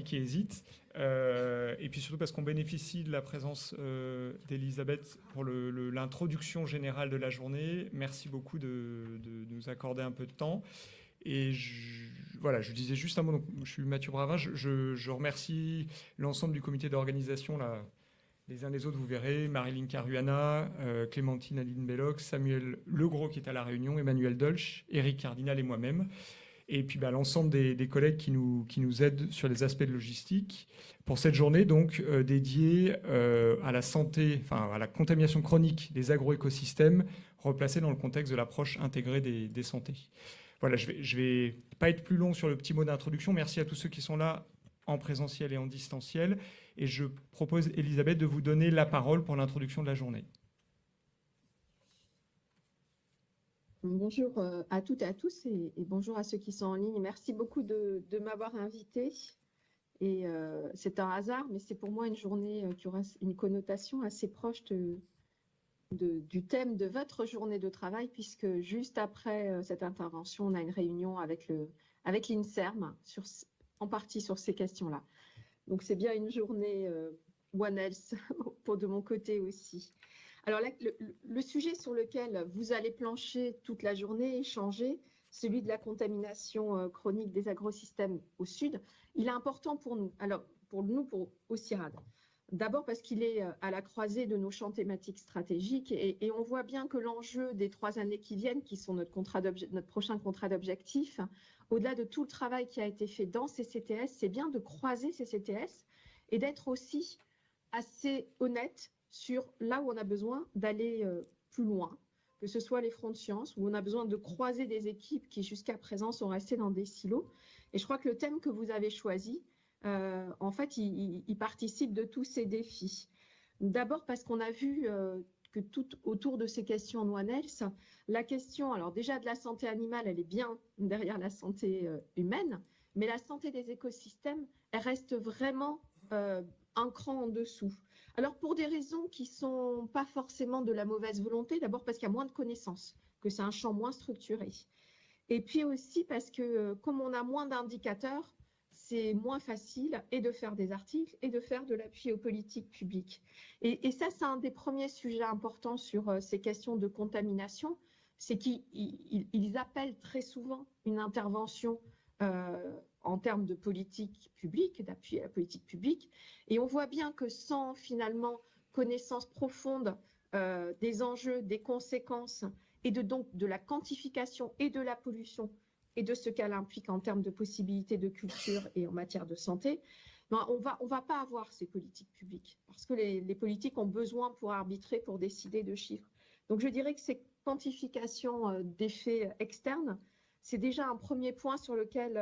qui hésitent. Et puis surtout parce qu'on bénéficie de la présence d'Elisabeth pour l'introduction générale de la journée. Merci beaucoup de nous accorder un peu de temps. Et voilà, je disais juste un mot. Donc, je suis Mathieu Bravin. Je remercie l'ensemble du comité d'organisation, là, les uns les autres, vous verrez. Marilyn Caruana, Clémentine Aline Belloc, Samuel Legros qui est à la réunion, Emmanuel Dolch, Éric Cardinal et moi-même. Et puis l'ensemble des collègues qui nous aident sur les aspects de logistique pour cette journée donc dédiée à la santé, enfin à la contamination chronique des agroécosystèmes replacée dans le contexte de l'approche intégrée des santé. Voilà, je vais pas être plus long sur le petit mot d'introduction. Merci à tous ceux qui sont là en présentiel et en distanciel. Et je propose, Elisabeth, de vous donner la parole pour l'introduction de la journée. Bonjour à toutes et à tous et bonjour à ceux qui sont en ligne. Merci beaucoup de m'avoir invité. Et c'est un hasard, mais c'est pour moi une journée qui aura une connotation assez proche du thème de votre journée de travail, puisque juste après cette intervention, on a une réunion avec l'INSERM, en partie sur ces questions-là. Donc c'est bien une journée One Health de mon côté aussi. Alors là, le sujet sur lequel vous allez plancher toute la journée, échanger, celui de la contamination chronique des agrosystèmes au sud, il est important pour nous. Alors pour au CIRAD. D'abord parce qu'il est à la croisée de nos champs thématiques stratégiques et on voit bien que l'enjeu des 3 années qui viennent, qui sont notre prochain contrat d'objectif, au-delà de tout le travail qui a été fait dans ces CTS, c'est bien de croiser ces CTS et d'être aussi assez honnête sur là où on a besoin d'aller plus loin, que ce soit les fronts de sciences, où on a besoin de croiser des équipes qui jusqu'à présent sont restées dans des silos. Et je crois que le thème que vous avez choisi, en fait, il participe de tous ces défis. D'abord parce qu'on a vu que tout autour de ces questions en One Health, la question, alors déjà de la santé animale, elle est bien derrière la santé humaine, mais la santé des écosystèmes, elle reste vraiment un cran en dessous. Alors pour des raisons qui ne sont pas forcément de la mauvaise volonté, d'abord parce qu'il y a moins de connaissances, que c'est un champ moins structuré. Et puis aussi parce que comme on a moins d'indicateurs, c'est moins facile et de faire des articles et de faire de l'appui aux politiques publiques. Et ça, c'est un des premiers sujets importants sur ces questions de contamination, c'est qu'ils appellent très souvent une intervention en termes de politique publique, d'appui à la politique publique. Et on voit bien que sans finalement connaissance profonde des enjeux, des conséquences et donc de la quantification et de la pollution et de ce qu'elle implique en termes de possibilités de culture et en matière de santé, ben on va pas avoir ces politiques publiques parce que les politiques ont besoin pour arbitrer, pour décider de chiffres. Donc je dirais que ces quantifications d'effets externes, c'est déjà un premier point sur lequel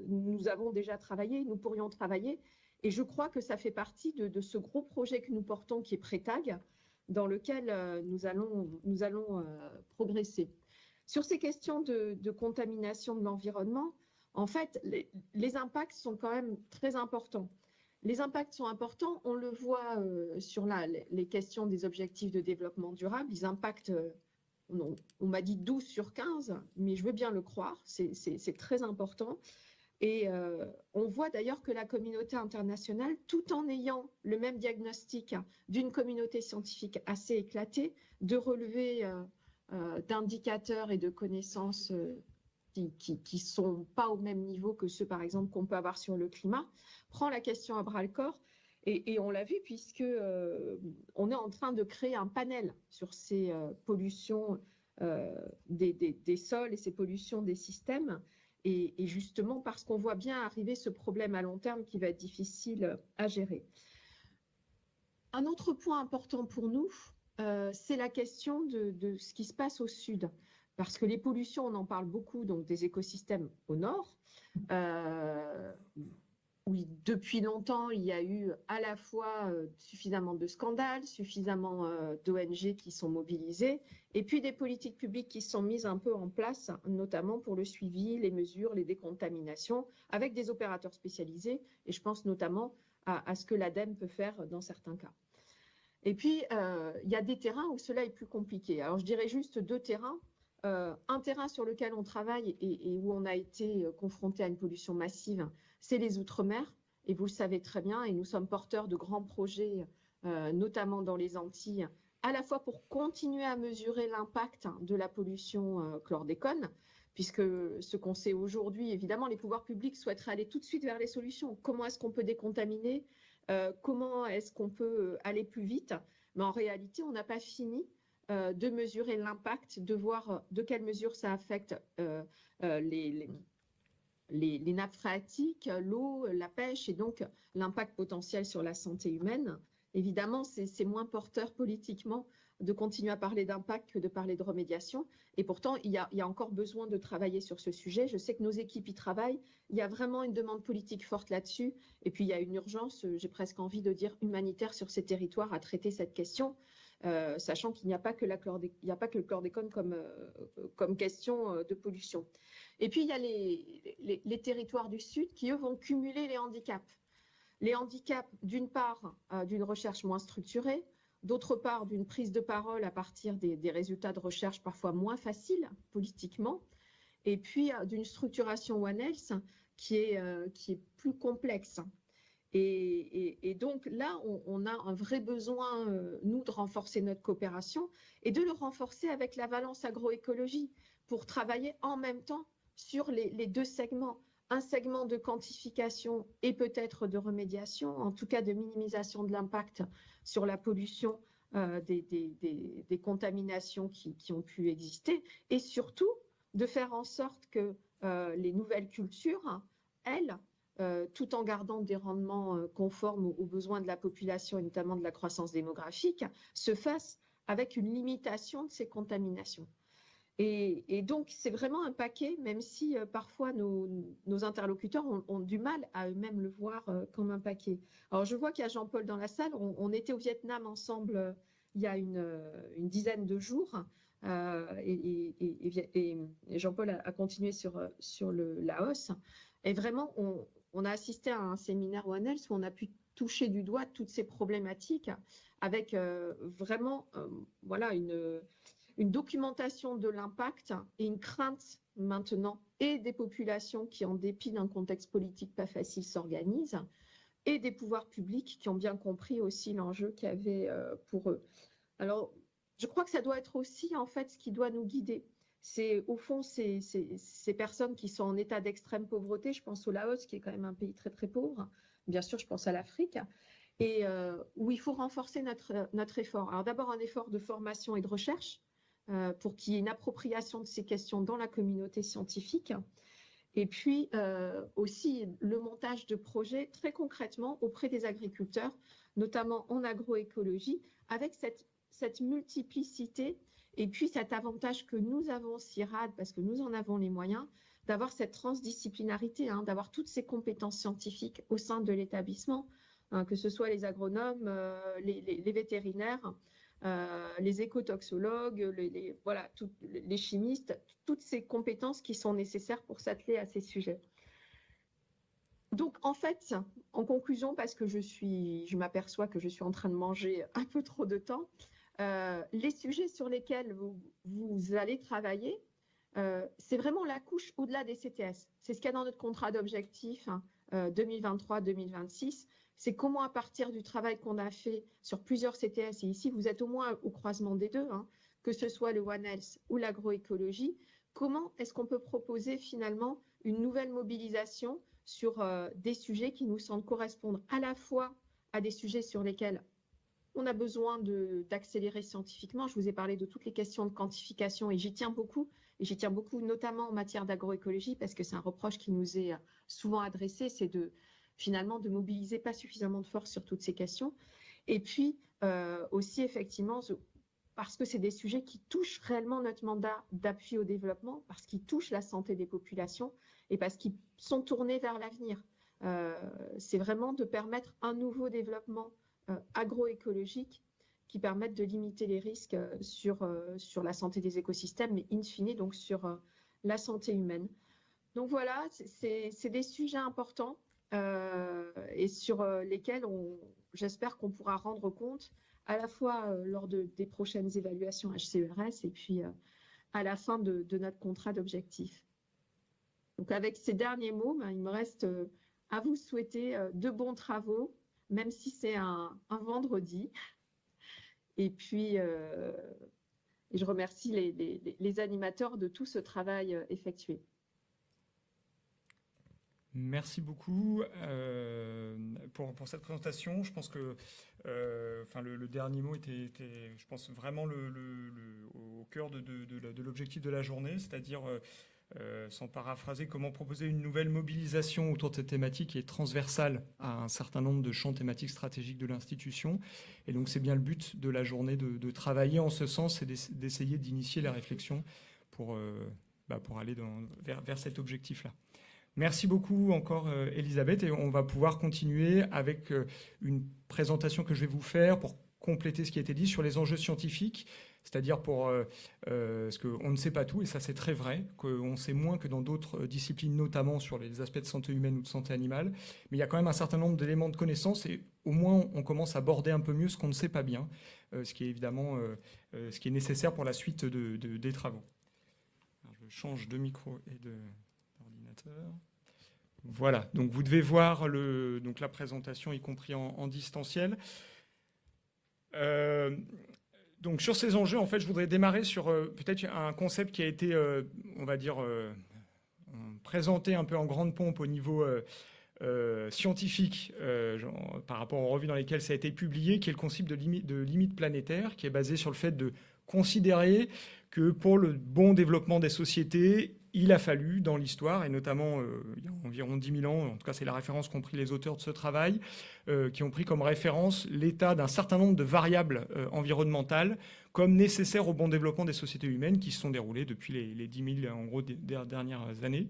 nous avons déjà travaillé, nous pourrions travailler. Et je crois que ça fait partie de ce gros projet que nous portons qui est Prétag, dans lequel nous allons progresser. Sur ces questions de contamination de l'environnement, en fait, les impacts sont quand même très importants. Les impacts sont importants, on le voit sur les questions des objectifs de développement durable, ils impactent, on m'a dit 12 sur 15, mais je veux bien le croire, c'est très important. Et on voit d'ailleurs que la communauté internationale, tout en ayant le même diagnostic d'une communauté scientifique assez éclatée, de relevés d'indicateurs et de connaissances qui sont pas au même niveau que ceux, par exemple, qu'on peut avoir sur le climat, prend la question à bras-le-corps. Et on l'a vu puisque on est en train de créer un panel sur ces pollutions des sols et ces pollutions des systèmes. Et justement parce qu'on voit bien arriver ce problème à long terme qui va être difficile à gérer. Un autre point important pour nous, c'est la question de ce qui se passe au sud. Parce que les pollutions, on en parle beaucoup, donc des écosystèmes au nord, où depuis longtemps, il y a eu à la fois suffisamment de scandales, suffisamment d'ONG qui sont mobilisées, et puis des politiques publiques qui sont mises un peu en place, notamment pour le suivi, les mesures, les décontaminations, avec des opérateurs spécialisés, et je pense notamment à ce que l'ADEME peut faire dans certains cas. Et puis, il y a des terrains où cela est plus compliqué. Alors, je dirais juste 2 terrains. Un terrain sur lequel on travaille et où on a été confronté à une pollution massive, c'est les Outre-mer. et vous le savez très bien, et nous sommes porteurs de grands projets, notamment dans les Antilles, à la fois pour continuer à mesurer l'impact de la pollution chlordécone, puisque ce qu'on sait aujourd'hui, évidemment, les pouvoirs publics souhaiteraient aller tout de suite vers les solutions. Comment est-ce qu'on peut décontaminer? Comment est-ce qu'on peut aller plus vite? Mais en réalité, on n'a pas fini de mesurer l'impact, de voir de quelle mesure ça affecte les nappes phréatiques, l'eau, la pêche, et donc l'impact potentiel sur la santé humaine. Évidemment, c'est moins porteur politiquement de continuer à parler d'impact que de parler de remédiation. Et pourtant, il y a encore besoin de travailler sur ce sujet. Je sais que nos équipes y travaillent. Il y a vraiment une demande politique forte là-dessus. Et puis, il y a une urgence, j'ai presque envie de dire humanitaire sur ces territoires à traiter cette question, sachant qu'il n'y a pas que le chlordécone comme question de pollution. Et puis, il y a les territoires du Sud qui, eux, vont cumuler les handicaps. Les handicaps, d'une part, d'une recherche moins structurée, d'autre part, d'une prise de parole à partir des résultats de recherche parfois moins faciles politiquement, et puis d'une structuration One Health qui est plus complexe. Et donc là, on a un vrai besoin, nous, de renforcer notre coopération et de le renforcer avec la Valence agroécologie pour travailler en même temps sur les deux segments. Un segment de quantification et peut-être de remédiation, en tout cas de minimisation de l'impact sur la pollution des contaminations qui ont pu exister, et surtout de faire en sorte que les nouvelles cultures, elles, tout en gardant des rendements conformes aux besoins de la population et notamment de la croissance démographique, se fassent avec une limitation de ces contaminations. Et donc, c'est vraiment un paquet, même si parfois nos interlocuteurs ont du mal à eux-mêmes le voir comme un paquet. Alors, je vois qu'il y a Jean-Paul dans la salle. On était au Vietnam ensemble il y a une dizaine de jours. Et Jean-Paul a continué sur le Laos. Et vraiment, on a assisté à un séminaire One Health où on a pu toucher du doigt toutes ces problématiques avec vraiment voilà, une documentation de l'impact et une crainte maintenant et des populations qui, en dépit d'un contexte politique pas facile, s'organisent, et des pouvoirs publics qui ont bien compris aussi l'enjeu qu'il y avait pour eux. Alors, je crois que ça doit être aussi en fait ce qui doit nous guider. C'est au fond ces personnes qui sont en état d'extrême pauvreté. Je pense au Laos, qui est quand même un pays très très pauvre. Bien sûr, je pense à l'Afrique, et où il faut renforcer notre effort. Alors d'abord un effort de formation et de recherche, pour qu'il y ait une appropriation de ces questions dans la communauté scientifique. Et puis aussi le montage de projets très concrètement auprès des agriculteurs, notamment en agroécologie, avec cette multiplicité et puis cet avantage que nous avons, CIRAD, parce que nous en avons les moyens, d'avoir cette transdisciplinarité, d'avoir toutes ces compétences scientifiques au sein de l'établissement, que ce soit les agronomes, les vétérinaires, les écotoxologues, voilà, les chimistes, toutes ces compétences qui sont nécessaires pour s'atteler à ces sujets. Donc, en fait, en conclusion, parce que je m'aperçois que je suis en train de manger un peu trop de temps, les sujets sur lesquels vous allez travailler, c'est vraiment la couche au-delà des CTS. C'est ce qu'il y a dans notre contrat d'objectifs 2023-2026. C'est comment, à partir du travail qu'on a fait sur plusieurs CTS, et ici vous êtes au moins au croisement des deux, que ce soit le One Health ou l'agroécologie, comment est-ce qu'on peut proposer finalement une nouvelle mobilisation sur des sujets qui nous semblent correspondre à la fois à des sujets sur lesquels on a besoin d'accélérer scientifiquement. Je vous ai parlé de toutes les questions de quantification et j'y tiens beaucoup notamment en matière d'agroécologie, parce que c'est un reproche qui nous est souvent adressé, c'est finalement de mobiliser pas suffisamment de force sur toutes ces questions. Et puis aussi effectivement, parce que c'est des sujets qui touchent réellement notre mandat d'appui au développement, parce qu'ils touchent la santé des populations et parce qu'ils sont tournés vers l'avenir. C'est vraiment de permettre un nouveau développement agroécologique qui permettent de limiter les risques sur la santé des écosystèmes, mais in fine donc sur la santé humaine. Donc voilà, c'est des sujets importants et sur lesquels j'espère qu'on pourra rendre compte à la fois lors des prochaines évaluations HCERS et puis à la fin de notre contrat d'objectifs. Donc avec ces derniers mots, il me reste à vous souhaiter de bons travaux, même si c'est un vendredi. Et puis, je remercie les animateurs de tout ce travail effectué. Merci beaucoup pour cette présentation. Je pense que le dernier mot était, je pense, vraiment au cœur de l'objectif de la journée, c'est-à-dire, sans paraphraser, comment proposer une nouvelle mobilisation autour de cette thématique qui est transversale à un certain nombre de champs thématiques stratégiques de l'institution. Et donc, c'est bien le but de la journée de travailler en ce sens et d'essayer d'initier la réflexion pour aller vers cet objectif-là. Merci beaucoup encore, Elisabeth, et on va pouvoir continuer avec une présentation que je vais vous faire pour compléter ce qui a été dit sur les enjeux scientifiques, c'est-à-dire parce qu'on ne sait pas tout, et ça c'est très vrai, qu'on sait moins que dans d'autres disciplines, notamment sur les aspects de santé humaine ou de santé animale, mais il y a quand même un certain nombre d'éléments de connaissance, et au moins on commence à aborder un peu mieux ce qu'on ne sait pas bien, ce qui est évidemment ce qui est nécessaire pour la suite des travaux. Alors, je change de micro et d'ordinateur. Voilà, donc vous devez voir la présentation, y compris en distanciel. Donc sur ces enjeux, en fait, je voudrais démarrer sur peut-être un concept qui a été, on va dire, présenté un peu en grande pompe au niveau scientifique par rapport aux revues dans lesquelles ça a été publié, qui est le concept de limite planétaire, qui est basé sur le fait de considérer que pour le bon développement des sociétés, il a fallu, dans l'histoire, et notamment il y a environ 10 000 ans, en tout cas c'est la référence qu'ont pris les auteurs de ce travail, qui ont pris comme référence l'état d'un certain nombre de variables environnementales comme nécessaires au bon développement des sociétés humaines qui se sont déroulées depuis les 10 000, en gros, dernières années.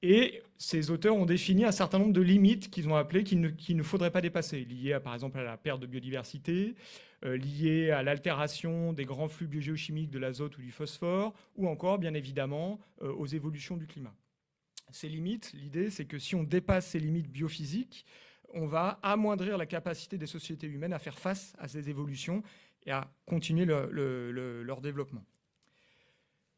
Et ces auteurs ont défini un certain nombre de limites qu'ils ont appelées qu'il ne faudrait pas dépasser, liées par exemple à la perte de biodiversité, liées à l'altération des grands flux biogéochimiques de l'azote ou du phosphore, ou encore, bien évidemment, aux évolutions du climat. Ces limites, l'idée, c'est que si on dépasse ces limites biophysiques, on va amoindrir la capacité des sociétés humaines à faire face à ces évolutions et à continuer leur développement.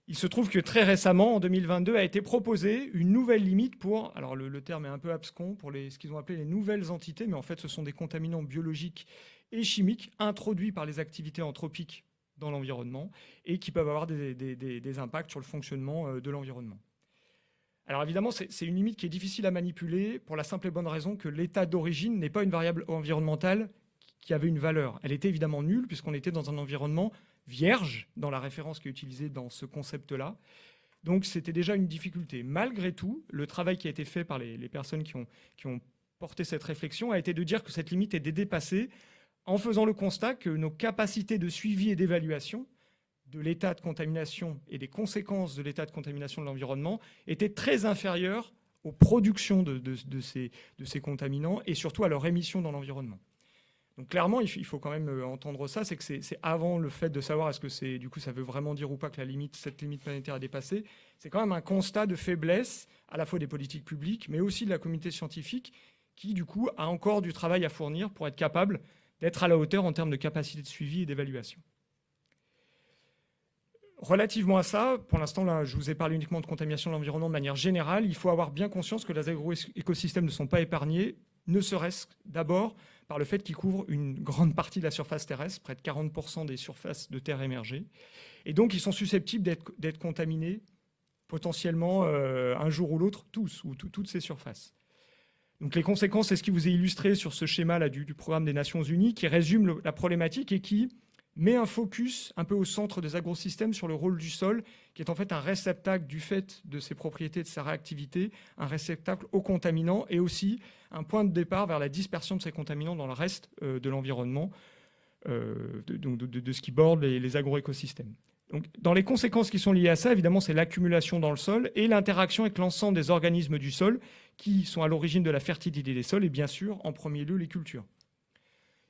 Il se trouve que très récemment, en 2022, a été proposée une nouvelle limite pour, alors le terme est un peu abscon, pour ce qu'ils ont appelé les nouvelles entités, mais en fait ce sont des contaminants biologiques et chimiques introduits par les activités anthropiques dans l'environnement et qui peuvent avoir des impacts sur le fonctionnement de l'environnement. Alors évidemment, c'est une limite qui est difficile à manipuler pour la simple et bonne raison que l'état d'origine n'est pas une variable environnementale qui avait une valeur. Elle était évidemment nulle puisqu'on était dans un environnement vierge dans la référence qui est utilisée dans ce concept-là. Donc c'était déjà une difficulté. Malgré tout, le travail qui a été fait par les personnes qui ont porté cette réflexion a été de dire que cette limite était dépassée en faisant le constat que nos capacités de suivi et d'évaluation de l'état de contamination et des conséquences de l'état de contamination de l'environnement étaient très inférieures aux productions de ces contaminants et surtout à leur émission dans l'environnement. Donc clairement, il faut quand même entendre ça, c'est que c'est avant le fait de savoir est-ce que du coup ça veut vraiment dire ou pas que cette limite planétaire est dépassée. C'est quand même un constat de faiblesse à la fois des politiques publiques, mais aussi de la communauté scientifique qui du coup a encore du travail à fournir pour être capable d'être à la hauteur en termes de capacité de suivi et d'évaluation. Relativement à ça, pour l'instant, là, je vous ai parlé uniquement de contamination de l'environnement de manière générale. Il faut avoir bien conscience que les agroécosystèmes ne sont pas épargnés, ne serait-ce d'abord par le fait qu'ils couvrent une grande partie de la surface terrestre, près de 40% des surfaces de terre émergées. Et donc, ils sont susceptibles d'être contaminés potentiellement un jour ou l'autre, toutes ces surfaces. Donc, les conséquences, c'est ce qui vous est illustré sur ce schéma-là du programme des Nations Unies, qui résume la problématique et qui met un focus un peu au centre des agrosystèmes sur le rôle du sol, qui est en fait un réceptacle du fait de ses propriétés, de sa réactivité, un réceptacle aux contaminants et aussi un point de départ vers la dispersion de ces contaminants dans le reste de l'environnement, de ce qui borde les agroécosystèmes. Donc, dans les conséquences qui sont liées à ça, évidemment, c'est l'accumulation dans le sol et l'interaction avec l'ensemble des organismes du sol qui sont à l'origine de la fertilité des sols et bien sûr, en premier lieu, les cultures.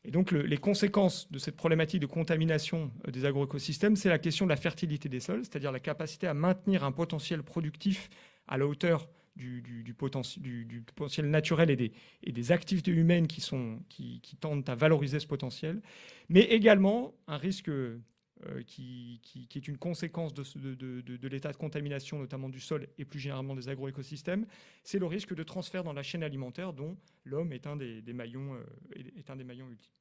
Et donc, les conséquences de cette problématique de contamination des agroécosystèmes, c'est la question de la fertilité des sols, c'est-à-dire la capacité à maintenir un potentiel productif à la hauteur du potentiel naturel et des activités humaines qui tendent à valoriser ce potentiel, mais également un risque qui est une conséquence de l'état de contamination, notamment du sol et plus généralement des agroécosystèmes, c'est le risque de transfert dans la chaîne alimentaire dont l'homme est un des maillons ultimes.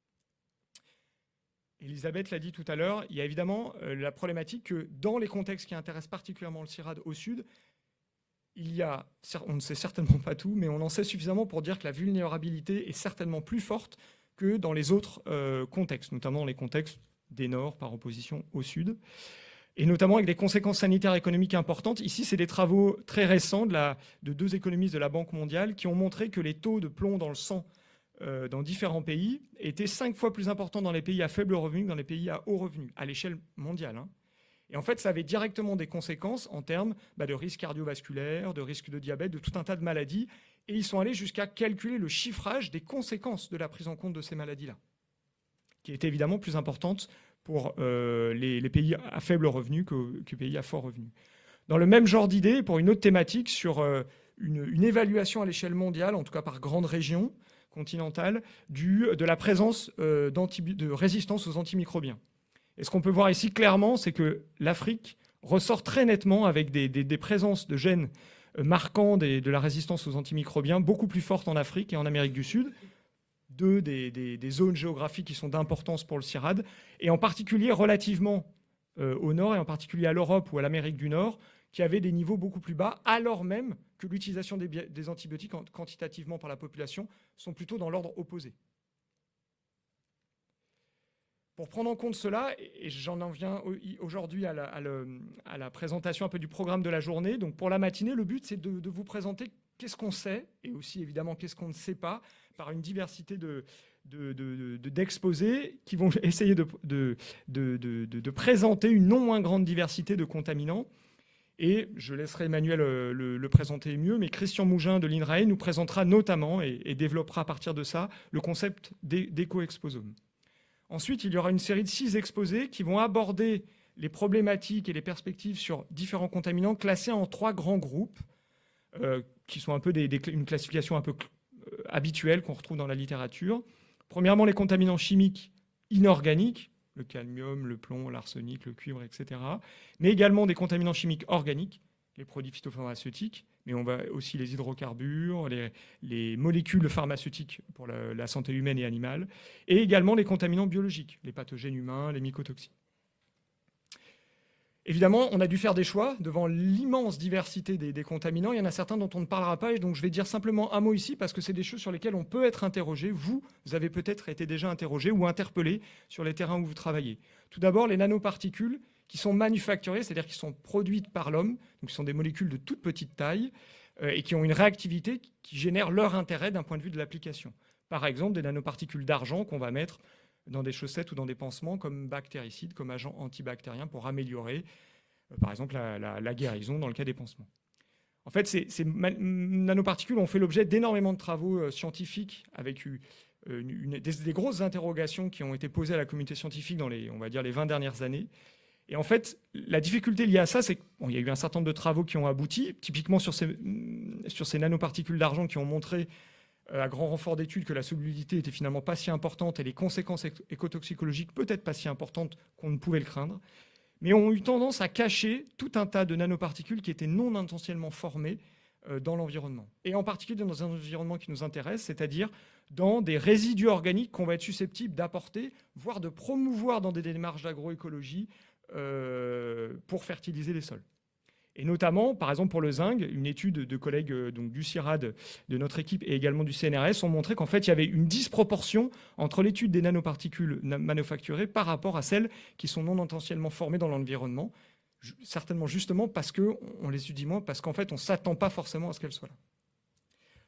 Elisabeth l'a dit tout à l'heure, il y a évidemment la problématique que dans les contextes qui intéressent particulièrement le CIRAD au sud, on ne sait certainement pas tout, mais on en sait suffisamment pour dire que la vulnérabilité est certainement plus forte que dans les autres contextes, notamment dans les contextes des Nord par opposition au Sud, et notamment avec des conséquences sanitaires et économiques importantes. Ici, c'est des travaux très récents de 2 économistes de la Banque mondiale qui ont montré que les taux de plomb dans le sang dans différents pays étaient 5 fois plus importants dans les pays à faible revenu que dans les pays à haut revenu, à l'échelle mondiale. Et en fait, ça avait directement des conséquences en termes de risque cardiovasculaire, de risque de diabète, de tout un tas de maladies. Et ils sont allés jusqu'à calculer le chiffrage des conséquences de la prise en compte de ces maladies-là, qui est évidemment plus importante pour les pays à faible revenu que les pays à fort revenu. Dans le même genre d'idée, pour une autre thématique, sur une évaluation à l'échelle mondiale, en tout cas par grande région continentale, de la présence de résistance aux antimicrobiens. Et ce qu'on peut voir ici clairement, c'est que l'Afrique ressort très nettement avec des présences de gènes marquants de la résistance aux antimicrobiens beaucoup plus fortes en Afrique et en Amérique du Sud, des zones géographiques qui sont d'importance pour le CIRAD, et en particulier relativement au nord, et en particulier à l'Europe ou à l'Amérique du Nord, qui avaient des niveaux beaucoup plus bas, alors même que l'utilisation des antibiotiques quantitativement par la population sont plutôt dans l'ordre opposé. Pour prendre en compte cela, et j'en viens aujourd'hui à la présentation un peu du programme de la journée, donc pour la matinée, le but c'est de vous présenter qu'est-ce qu'on sait, et aussi évidemment qu'est-ce qu'on ne sait pas, par une diversité d'exposés qui vont essayer de présenter une non moins grande diversité de contaminants. Et je laisserai Emmanuel le présenter mieux, mais Christian Mougin de l'INRAE nous présentera notamment et développera à partir de ça le concept d'éco-exposome. Ensuite, il y aura une série de 6 exposés qui vont aborder les problématiques et les perspectives sur différents contaminants classés en 3 grands groupes, qui sont un peu une classification un peu habituelle qu'on retrouve dans la littérature. Premièrement, les contaminants chimiques inorganiques, le cadmium, le plomb, l'arsenic, le cuivre, etc. Mais également des contaminants chimiques organiques, les produits phytopharmaceutiques, mais on va aussi les hydrocarbures, les molécules pharmaceutiques pour la santé humaine et animale, et également les contaminants biologiques, les pathogènes humains, les mycotoxines. Évidemment, on a dû faire des choix devant l'immense diversité des contaminants. Il y en a certains dont on ne parlera pas, et donc je vais dire simplement un mot ici, parce que c'est des choses sur lesquelles on peut être interrogé. Vous avez peut-être été déjà interrogé ou interpellé sur les terrains où vous travaillez. Tout d'abord, les nanoparticules qui sont manufacturées, c'est-à-dire qui sont produites par l'homme, donc qui sont des molécules de toute petite taille, et qui ont une réactivité qui génère leur intérêt d'un point de vue de l'application. Par exemple, des nanoparticules d'argent qu'on va mettre dans des chaussettes ou dans des pansements comme bactéricide, comme agent antibactérien pour améliorer, par exemple, la guérison dans le cas des pansements. En fait, ces nanoparticules ont fait l'objet d'énormément de travaux scientifiques avec des grosses interrogations qui ont été posées à la communauté scientifique dans les 20 dernières années. Et en fait, la difficulté liée à ça, c'est qu'il y a eu un certain nombre de travaux qui ont abouti, typiquement sur ces nanoparticules d'argent qui ont montré à grand renfort d'études que la solubilité était finalement pas si importante et les conséquences écotoxicologiques peut-être pas si importantes qu'on ne pouvait le craindre, mais ont eu tendance à cacher tout un tas de nanoparticules qui étaient non intentionnellement formées dans l'environnement. Et en particulier dans un environnement qui nous intéresse, c'est-à-dire dans des résidus organiques qu'on va être susceptible d'apporter, voire de promouvoir dans des démarches d'agroécologie pour fertiliser les sols. Et notamment, par exemple, pour le zinc, une étude de collègues donc du CIRAD, de notre équipe et également du CNRS ont montré qu'en fait, il y avait une disproportion entre l'étude des nanoparticules manufacturées par rapport à celles qui sont non intentionnellement formées dans l'environnement, certainement justement parce qu'on les étudie moins, parce qu'en fait, on ne s'attend pas forcément à ce qu'elles soient là.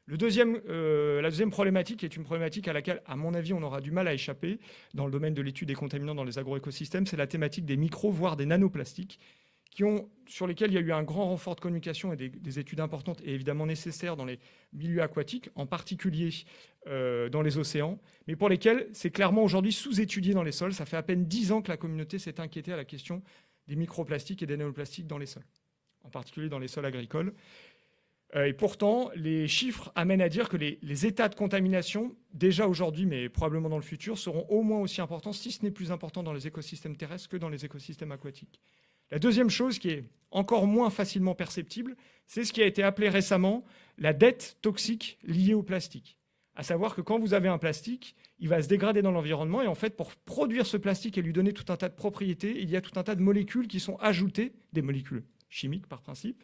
La deuxième problématique est une problématique à laquelle, à mon avis, on aura du mal à échapper dans le domaine de l'étude des contaminants dans les agroécosystèmes, c'est la thématique des micros, voire des nanoplastiques, sur lesquels il y a eu un grand renfort de communication et des études importantes et évidemment nécessaires dans les milieux aquatiques, en particulier dans les océans, mais pour lesquels c'est clairement aujourd'hui sous-étudié dans les sols. Ça fait à peine 10 ans que la communauté s'est inquiétée à la question des microplastiques et des nanoplastiques dans les sols, en particulier dans les sols agricoles. Et pourtant, les chiffres amènent à dire que les états de contamination, déjà aujourd'hui, mais probablement dans le futur, seront au moins aussi importants, si ce n'est plus important dans les écosystèmes terrestres que dans les écosystèmes aquatiques. La deuxième chose qui est encore moins facilement perceptible, c'est ce qui a été appelé récemment la dette toxique liée au plastique. À savoir que quand vous avez un plastique, il va se dégrader dans l'environnement et en fait, pour produire ce plastique et lui donner tout un tas de propriétés, il y a tout un tas de molécules qui sont ajoutées, des molécules chimiques par principe.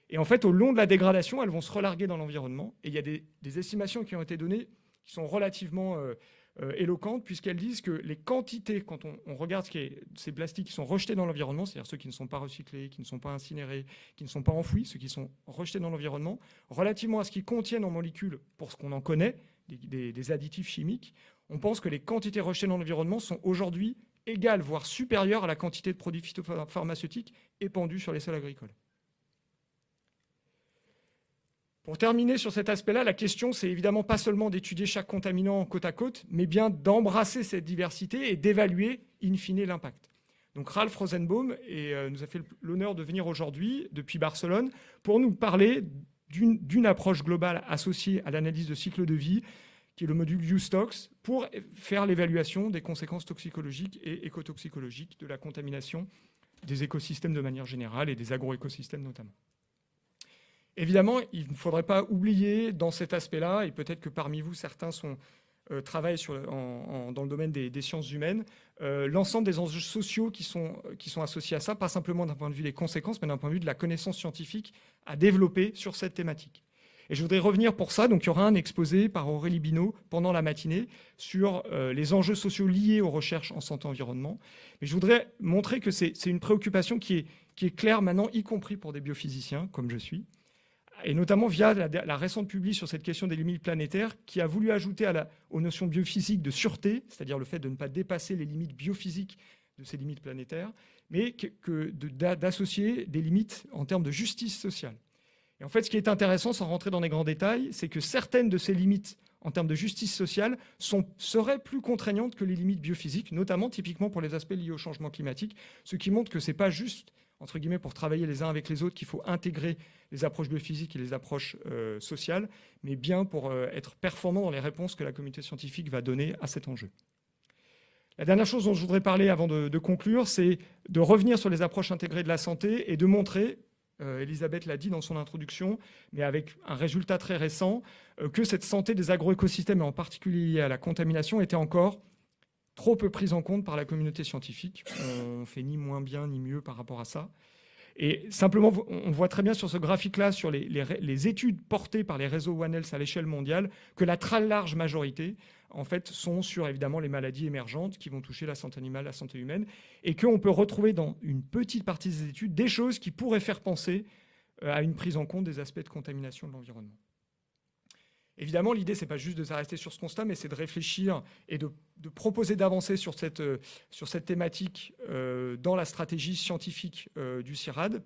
Et en fait, au long de la dégradation, elles vont se relarguer dans l'environnement. Et il y a des estimations qui ont été données qui sont relativement éloquentes, puisqu'elles disent que les quantités, quand on regarde ces plastiques qui sont rejetés dans l'environnement, c'est-à-dire ceux qui ne sont pas recyclés, qui ne sont pas incinérés, qui ne sont pas enfouis, ceux qui sont rejetés dans l'environnement, relativement à ce qu'ils contiennent en molécules, pour ce qu'on en connaît, des additifs chimiques, on pense que les quantités rejetées dans l'environnement sont aujourd'hui égales, voire supérieures à la quantité de produits phytopharmaceutiques épandus sur les sols agricoles. Pour terminer sur cet aspect-là, la question, c'est évidemment pas seulement d'étudier chaque contaminant côte à côte, mais bien d'embrasser cette diversité et d'évaluer, in fine, l'impact. Donc Ralph Rosenbaum nous a fait l'honneur de venir aujourd'hui, depuis Barcelone, pour nous parler d'une approche globale associée à l'analyse de cycle de vie, qui est le module USTOX, pour faire l'évaluation des conséquences toxicologiques et écotoxicologiques de la contamination des écosystèmes de manière générale et des agroécosystèmes notamment. Évidemment, il ne faudrait pas oublier dans cet aspect-là, et peut-être que parmi vous, certains travaillent dans le domaine des sciences humaines, l'ensemble des enjeux sociaux qui sont associés à ça, pas simplement d'un point de vue des conséquences, mais d'un point de vue de la connaissance scientifique à développer sur cette thématique. Et je voudrais revenir pour ça, donc il y aura un exposé par Aurélie Binot pendant la matinée sur les enjeux sociaux liés aux recherches en santé-environnement. Mais je voudrais montrer que c'est une préoccupation qui est claire maintenant, y compris pour des biophysiciens, comme je suis, et notamment via la récente publi sur cette question des limites planétaires, qui a voulu ajouter aux notions biophysiques de sûreté, c'est-à-dire le fait de ne pas dépasser les limites biophysiques de ces limites planétaires, mais d'associer des limites en termes de justice sociale. Et en fait, ce qui est intéressant, sans rentrer dans les grands détails, c'est que certaines de ces limites en termes de justice sociale seraient plus contraignantes que les limites biophysiques, notamment typiquement pour les aspects liés au changement climatique, ce qui montre que ce n'est pas juste, entre guillemets, pour travailler les uns avec les autres qu'il faut intégrer les approches biophysiques et les approches sociales, mais bien pour être performant dans les réponses que la communauté scientifique va donner à cet enjeu. La dernière chose dont je voudrais parler avant de conclure, c'est de revenir sur les approches intégrées de la santé et de montrer, Elisabeth l'a dit dans son introduction, mais avec un résultat très récent, que cette santé des agroécosystèmes, et en particulier liée à la contamination, était encore trop peu prise en compte par la communauté scientifique. On ne fait ni moins bien ni mieux par rapport à ça. Et simplement, on voit très bien sur ce graphique-là, sur les études portées par les réseaux One Health à l'échelle mondiale, que la très large majorité, en fait, sont sur, évidemment, les maladies émergentes qui vont toucher la santé animale, la santé humaine, et qu'on peut retrouver dans une petite partie des études des choses qui pourraient faire penser à une prise en compte des aspects de contamination de l'environnement. Évidemment, l'idée, ce n'est pas juste de s'arrêter sur ce constat, mais c'est de réfléchir et de proposer d'avancer sur cette thématique dans la stratégie scientifique du CIRAD.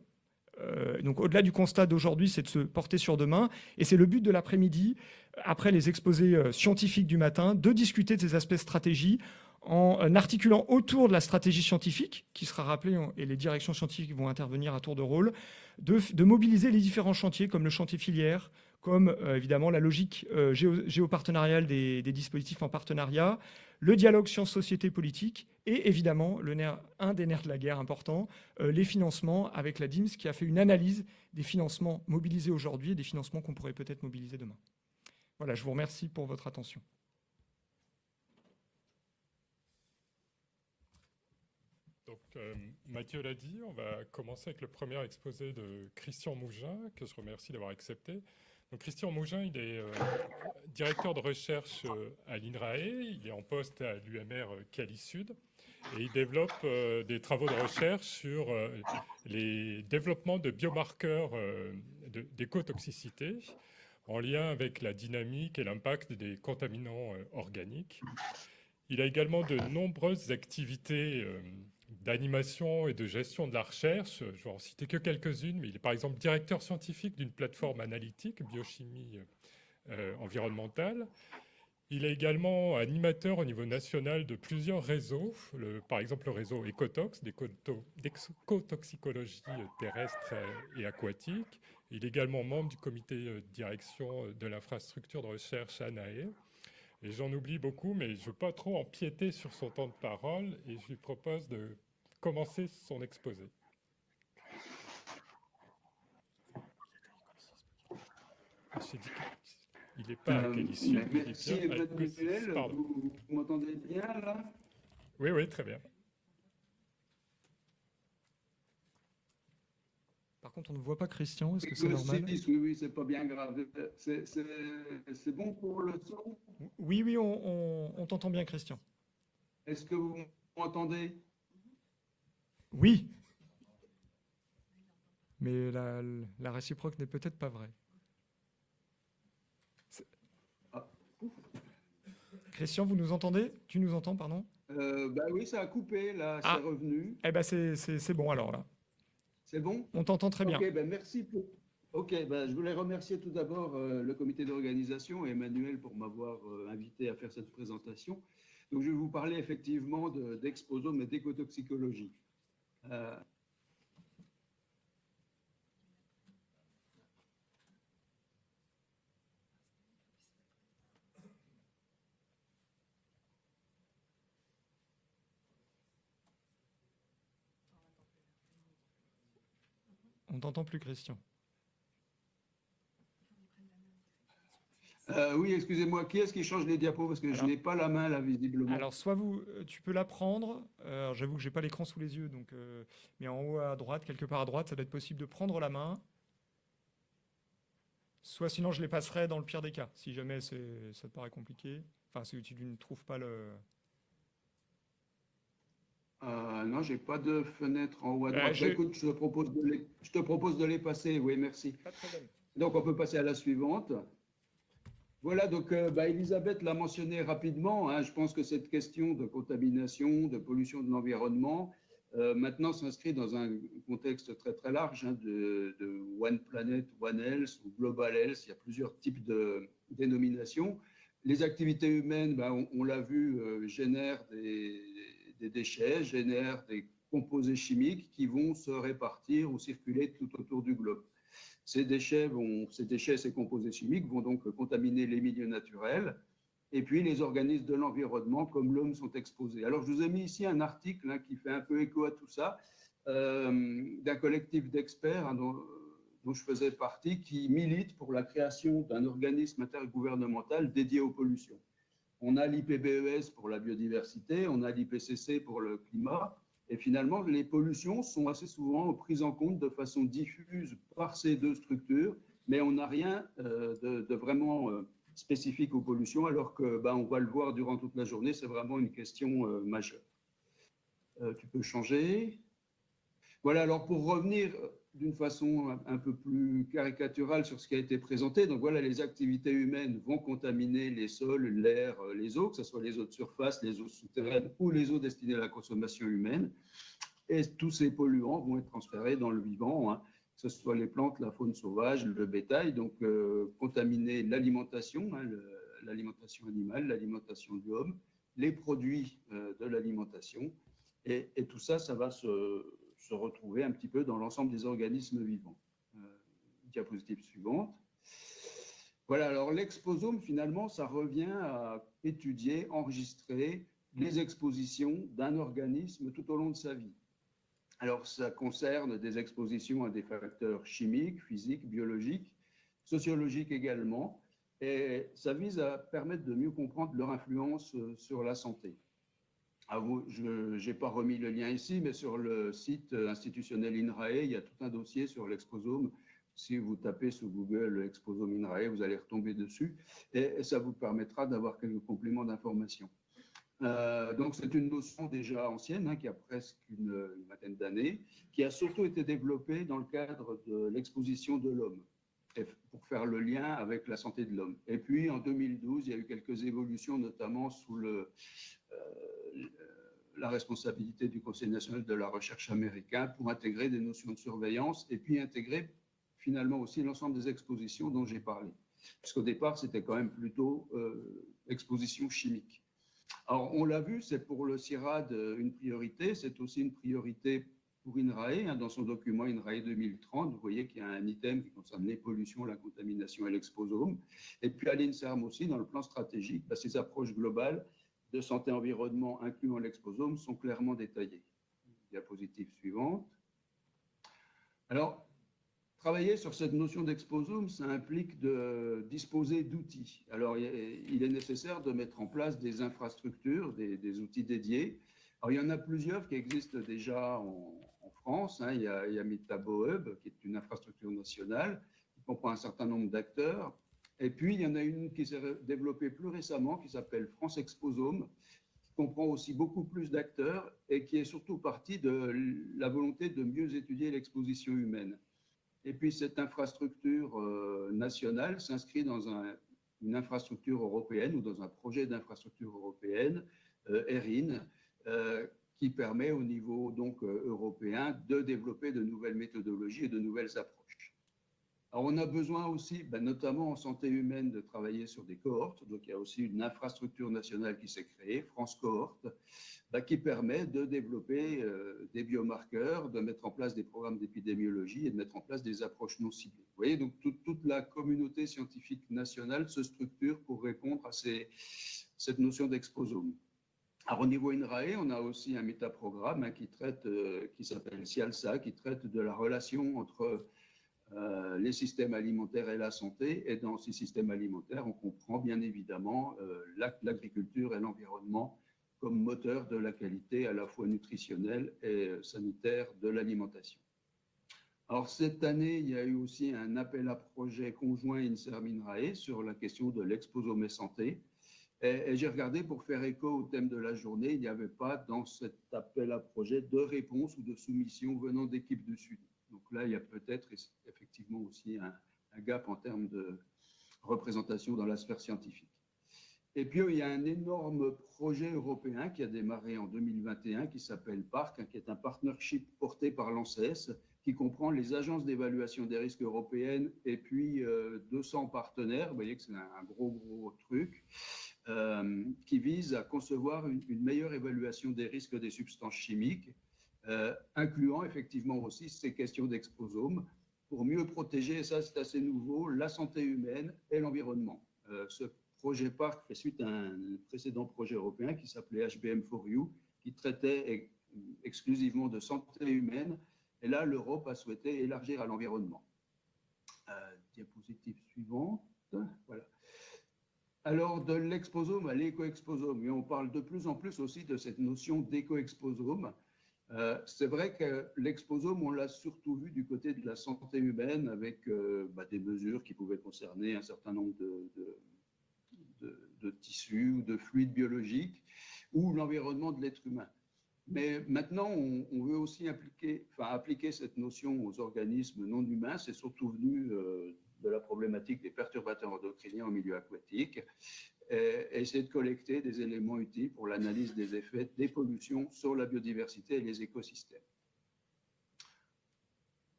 Donc, au-delà du constat d'aujourd'hui, c'est de se porter sur demain. Et c'est le but de l'après-midi, après les exposés scientifiques du matin, de discuter de ces aspects stratégie en articulant autour de la stratégie scientifique, qui sera rappelée, et les directions scientifiques vont intervenir à tour de rôle, de mobiliser les différents chantiers, comme le chantier filière, comme évidemment la logique géopartenariale des dispositifs en partenariat, le dialogue sciences-société-politique et évidemment un des nerfs de la guerre important, les financements avec la DIMS qui a fait une analyse des financements mobilisés aujourd'hui et des financements qu'on pourrait peut-être mobiliser demain. Voilà, je vous remercie pour votre attention. Donc, Mathieu l'a dit, on va commencer avec le premier exposé de Christian Mougin, que je remercie d'avoir accepté. Donc, Christian Mougin, il est directeur de recherche à l'INRAE, il est en poste à l'UMR Cali Sud, et il développe des travaux de recherche sur les développements de biomarqueurs d'écotoxicité en lien avec la dynamique et l'impact des contaminants organiques. Il a également de nombreuses activités d'animation et de gestion de la recherche. Je vais en citer que quelques-unes, mais il est par exemple directeur scientifique d'une plateforme analytique biochimie environnementale. Il est également animateur au niveau national de plusieurs réseaux, par exemple le réseau Ecotox, d'écotoxicologie terrestre et aquatique. Il est également membre du comité de direction de l'infrastructure de recherche ANAE. Et j'en oublie beaucoup, mais je ne veux pas trop empiéter sur son temps de parole et je lui propose de commencer son exposé. Il n'est pas à quelle issue. Merci Emmanuel, vous m'entendez bien là? Oui, oui, très bien. Par contre, on ne voit pas Christian, est-ce que c'est normal? Oui, c'est pas bien grave. C'est bon pour le son? Oui, oui, on t'entend bien, Christian. Est-ce que vous m'entendez? Oui. Mais la réciproque n'est peut-être pas vraie. Christian, vous nous entendez? Tu nous entends, pardon? Oui, ça a coupé, là, c'est revenu. Eh ben, c'est bon alors, là. C'est bon? On t'entend très bien. Ok, merci. Je voulais remercier tout d'abord le comité d'organisation et Emmanuel pour m'avoir invité à faire cette présentation. Donc, je vais vous parler effectivement d'exposome et d'écotoxicologie. On t'entend plus, Christian. Oui, excusez-moi, qui est-ce qui change les diapos? Parce que je n'ai pas la main là, visiblement. Alors, soit tu peux la prendre. J'avoue que j'ai pas l'écran sous les yeux, donc, mais en haut à droite, quelque part à droite, ça doit être possible de prendre la main. Soit sinon, je les passerai dans le pire des cas, si jamais ça te paraît compliqué. Enfin, si tu ne trouves pas le... Non, j'ai pas de fenêtre en haut à droite. Écoute, je te propose de les passer. Oui, merci. Pas de problème. Donc, on peut passer à la suivante. Voilà, donc Elisabeth l'a mentionné rapidement. Hein, je pense que cette question de contamination, de pollution de l'environnement, maintenant s'inscrit dans un contexte très très large de One Planet, One Health ou Global Health. Il y a plusieurs types de dénominations. Les activités humaines, on l'a vu, génèrent des déchets, génèrent des composés chimiques qui vont se répartir ou circuler tout autour du globe. Ces déchets, ces composés chimiques vont donc contaminer les milieux naturels et puis les organismes de l'environnement comme l'homme sont exposés. Alors je vous ai mis ici un article qui fait un peu écho à tout ça, d'un collectif d'experts dont je faisais partie qui milite pour la création d'un organisme intergouvernemental dédié aux pollutions. On a l'IPBES pour la biodiversité, on a l'IPCC pour le climat. Et finalement, les pollutions sont assez souvent prises en compte de façon diffuse par ces deux structures, mais on n'a rien de vraiment spécifique aux pollutions, alors que, on va le voir durant toute la journée, c'est vraiment une question majeure. Tu peux changer. Voilà, alors pour revenir d'une façon un peu plus caricaturale sur ce qui a été présenté, donc voilà, les activités humaines vont contaminer les sols, l'air, les eaux, que ce soit les eaux de surface, les eaux souterraines ou les eaux destinées à la consommation humaine. Et tous ces polluants vont être transférés dans le vivant, que ce soit les plantes, la faune sauvage, le bétail, donc contaminer l'alimentation, l'alimentation animale, l'alimentation de l'homme, les produits de l'alimentation. Et tout ça, ça va se retrouver un petit peu dans l'ensemble des organismes vivants. Diapositive suivante. Voilà, alors l'exposome, finalement, ça revient à étudier, enregistrer les expositions d'un organisme tout au long de sa vie. Alors, ça concerne des expositions à des facteurs chimiques, physiques, biologiques, sociologiques également, et ça vise à permettre de mieux comprendre leur influence sur la santé. Je n'ai pas remis le lien ici, mais sur le site institutionnel INRAE, il y a tout un dossier sur l'exposome. Si vous tapez sur Google exposome INRAE, vous allez retomber dessus et ça vous permettra d'avoir quelques compléments d'information. Donc, c'est une notion déjà ancienne, qui a presque une vingtaine d'années, qui a surtout été développée dans le cadre de l'exposition de l'homme, pour faire le lien avec la santé de l'homme. Et puis, en 2012, il y a eu quelques évolutions, notamment sous la responsabilité du Conseil national de la recherche américain pour intégrer des notions de surveillance et puis intégrer finalement aussi l'ensemble des expositions dont j'ai parlé. Puisqu'au départ, c'était quand même plutôt exposition chimique. Alors, on l'a vu, c'est pour le CIRAD une priorité, c'est aussi une priorité pour INRAE, hein, dans son document INRAE 2030, vous voyez qu'il y a un item qui concerne les pollutions, la contamination et l'exposome. Et puis à l'INSERM aussi, dans le plan stratégique, ces approches globales de santé-environnement incluant l'exposome sont clairement détaillées. Diapositive suivante. Alors, travailler sur cette notion d'exposome, ça implique de disposer d'outils. Alors, il est nécessaire de mettre en place des infrastructures, des outils dédiés. Alors, il y en a plusieurs qui existent déjà en France. Hein. Il y a MetaboHub, qui est une infrastructure nationale, qui comprend un certain nombre d'acteurs. Et puis, il y en a une qui s'est développée plus récemment, qui s'appelle France Exposome, qui comprend aussi beaucoup plus d'acteurs et qui est surtout partie de la volonté de mieux étudier l'exposition humaine. Et puis, cette infrastructure nationale s'inscrit dans une infrastructure européenne ou dans un projet d'infrastructure européenne, ERIN, qui permet au niveau donc, européen de développer de nouvelles méthodologies et de nouvelles approches. Alors, on a besoin aussi, notamment en santé humaine, de travailler sur des cohortes. Donc, il y a aussi une infrastructure nationale qui s'est créée, France Cohorte, qui permet de développer des biomarqueurs, de mettre en place des programmes d'épidémiologie et de mettre en place des approches non ciblées. Vous voyez, donc toute la communauté scientifique nationale se structure pour répondre à cette notion d'exposome. Alors, au niveau INRAE, on a aussi un métaprogramme qui s'appelle CIALSA, qui traite de la relation entre les systèmes alimentaires et la santé. Et dans ces systèmes alimentaires, on comprend bien évidemment l'agriculture et l'environnement comme moteur de la qualité à la fois nutritionnelle et sanitaire de l'alimentation. Alors, cette année, il y a eu aussi un appel à projet conjoint INSERM-INRAE sur la question de l'exposome et santé. Et j'ai regardé pour faire écho au thème de la journée, il n'y avait pas dans cet appel à projet de réponse ou de soumission venant d'équipes du Sud. Donc là, il y a peut-être effectivement aussi un gap en termes de représentation dans la sphère scientifique. Et puis, il y a un énorme projet européen qui a démarré en 2021 qui s'appelle PARC, qui est un partnership porté par l'ANSES, qui comprend les agences d'évaluation des risques européennes et puis 200 partenaires. Vous voyez que c'est un gros truc qui vise à concevoir une meilleure évaluation des risques des substances chimiques, incluant effectivement aussi ces questions d'exposome, pour mieux protéger, et ça c'est assez nouveau, la santé humaine et l'environnement. Ce projet PARC fait suite à un précédent projet européen qui s'appelait HBM4U, qui traitait exclusivement de santé humaine. Et là, l'Europe a souhaité élargir à l'environnement. Diapositive suivante. Voilà. Alors, de l'exposome à l'éco-exposome, et on parle de plus en plus aussi de cette notion d'éco-exposome. C'est vrai que l'exposome, on l'a surtout vu du côté de la santé humaine avec des mesures qui pouvaient concerner un certain nombre de tissus ou de fluides biologiques ou l'environnement de l'être humain. Mais maintenant, on veut aussi appliquer cette notion aux organismes non humains. C'est surtout venu de la problématique des perturbateurs endocriniens au milieu aquatique. Et essayer de collecter des éléments utiles pour l'analyse des effets des pollutions sur la biodiversité et les écosystèmes.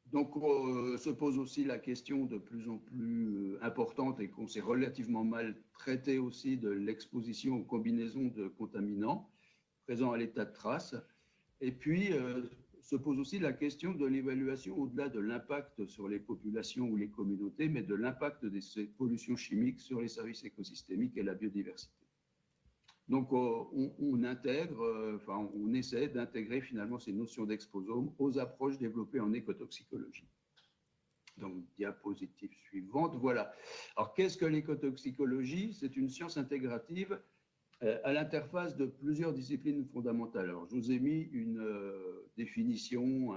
Donc, se pose aussi la question de plus en plus importante et qu'on s'est relativement mal traité aussi de l'exposition aux combinaisons de contaminants présents à l'état de trace. Et puis, se pose aussi la question de l'évaluation au-delà de l'impact sur les populations ou les communautés, mais de l'impact de ces pollutions chimiques sur les services écosystémiques et la biodiversité. Donc, on essaie d'intégrer finalement ces notions d'exposome aux approches développées en écotoxicologie. Donc, diapositive suivante, voilà. Alors, qu'est-ce que l'écotoxicologie? C'est une science intégrative à l'interface de plusieurs disciplines fondamentales. Alors, je vous ai mis une définition.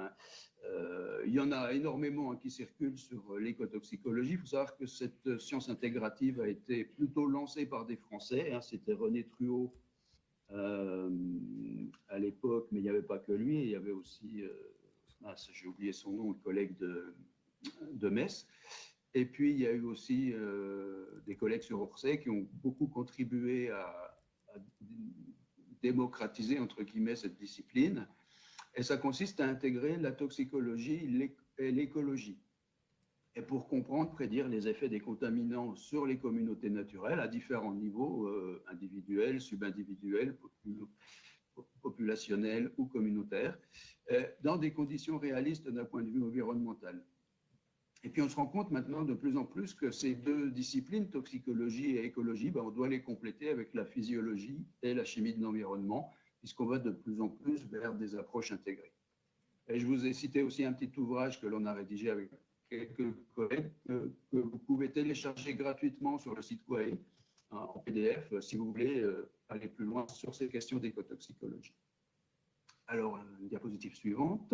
Il y en a énormément qui circulent sur l'écotoxicologie. Il faut savoir que cette science intégrative a été plutôt lancée par des Français. C'était René Truot à l'époque, mais il n'y avait pas que lui. Il y avait aussi, j'ai oublié son nom, le collègue de Metz. Et puis, il y a eu aussi des collègues sur Orsay qui ont beaucoup contribué à démocratiser, entre guillemets, cette discipline. Et ça consiste à intégrer la toxicologie et l'écologie. Et pour comprendre, prédire les effets des contaminants sur les communautés naturelles à différents niveaux, individuels, subindividuels, populationnelles ou communautaires, dans des conditions réalistes d'un point de vue environnemental. Et puis on se rend compte maintenant de plus en plus que ces deux disciplines, toxicologie et écologie, on doit les compléter avec la physiologie et la chimie de l'environnement, puisqu'on va de plus en plus vers des approches intégrées. Et je vous ai cité aussi un petit ouvrage que l'on a rédigé avec quelques collègues que vous pouvez télécharger gratuitement sur le site Quae, en PDF, si vous voulez aller plus loin sur ces questions d'écotoxicologie. Alors, diapositive suivante.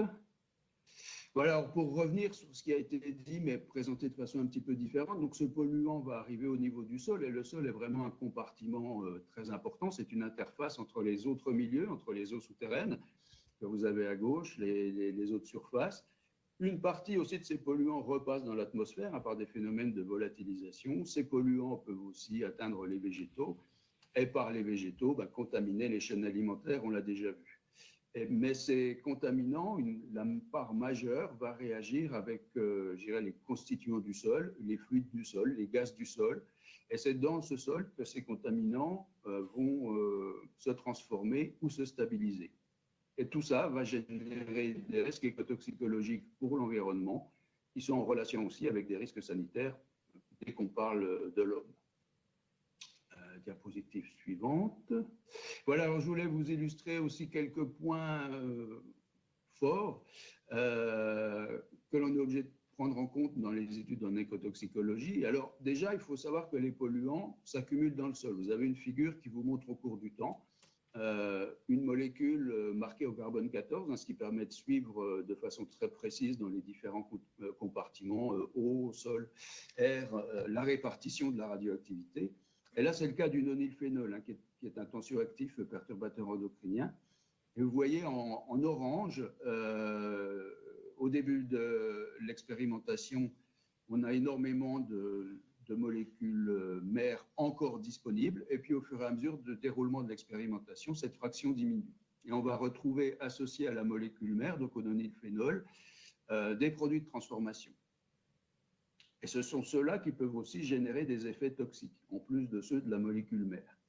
Voilà, alors pour revenir sur ce qui a été dit, mais présenté de façon un petit peu différente, donc ce polluant va arriver au niveau du sol, et le sol est vraiment un compartiment très important. C'est une interface entre les autres milieux, entre les eaux souterraines, que vous avez à gauche, les eaux de surface. Une partie aussi de ces polluants repasse dans l'atmosphère par des phénomènes de volatilisation. Ces polluants peuvent aussi atteindre les végétaux, et par les végétaux, contaminer les chaînes alimentaires, on l'a déjà vu. Mais ces contaminants, la part majeure va réagir avec, je dirais, les constituants du sol, les fluides du sol, les gaz du sol. Et c'est dans ce sol que ces contaminants vont se transformer ou se stabiliser. Et tout ça va générer des risques écotoxicologiques pour l'environnement, qui sont en relation aussi avec des risques sanitaires dès qu'on parle de l'homme. Diapositive suivante. Voilà, alors je voulais vous illustrer aussi quelques points forts que l'on est obligé de prendre en compte dans les études en écotoxicologie. Alors déjà, il faut savoir que les polluants s'accumulent dans le sol. Vous avez une figure qui vous montre au cours du temps une molécule marquée au carbone 14, ce qui permet de suivre de façon très précise dans les différents compartiments, eau, sol, air, la répartition de la radioactivité. Et là, c'est le cas du nonylphénol, qui est un tensioactif perturbateur endocrinien. Et vous voyez en orange, au début de l'expérimentation, on a énormément de molécules mères encore disponibles. Et puis, au fur et à mesure de déroulement de l'expérimentation, cette fraction diminue. Et on va retrouver associé à la molécule mère, donc au nonylphénol, des produits de transformation. Et ce sont ceux-là qui peuvent aussi générer des effets toxiques, en plus de ceux de la molécule mère.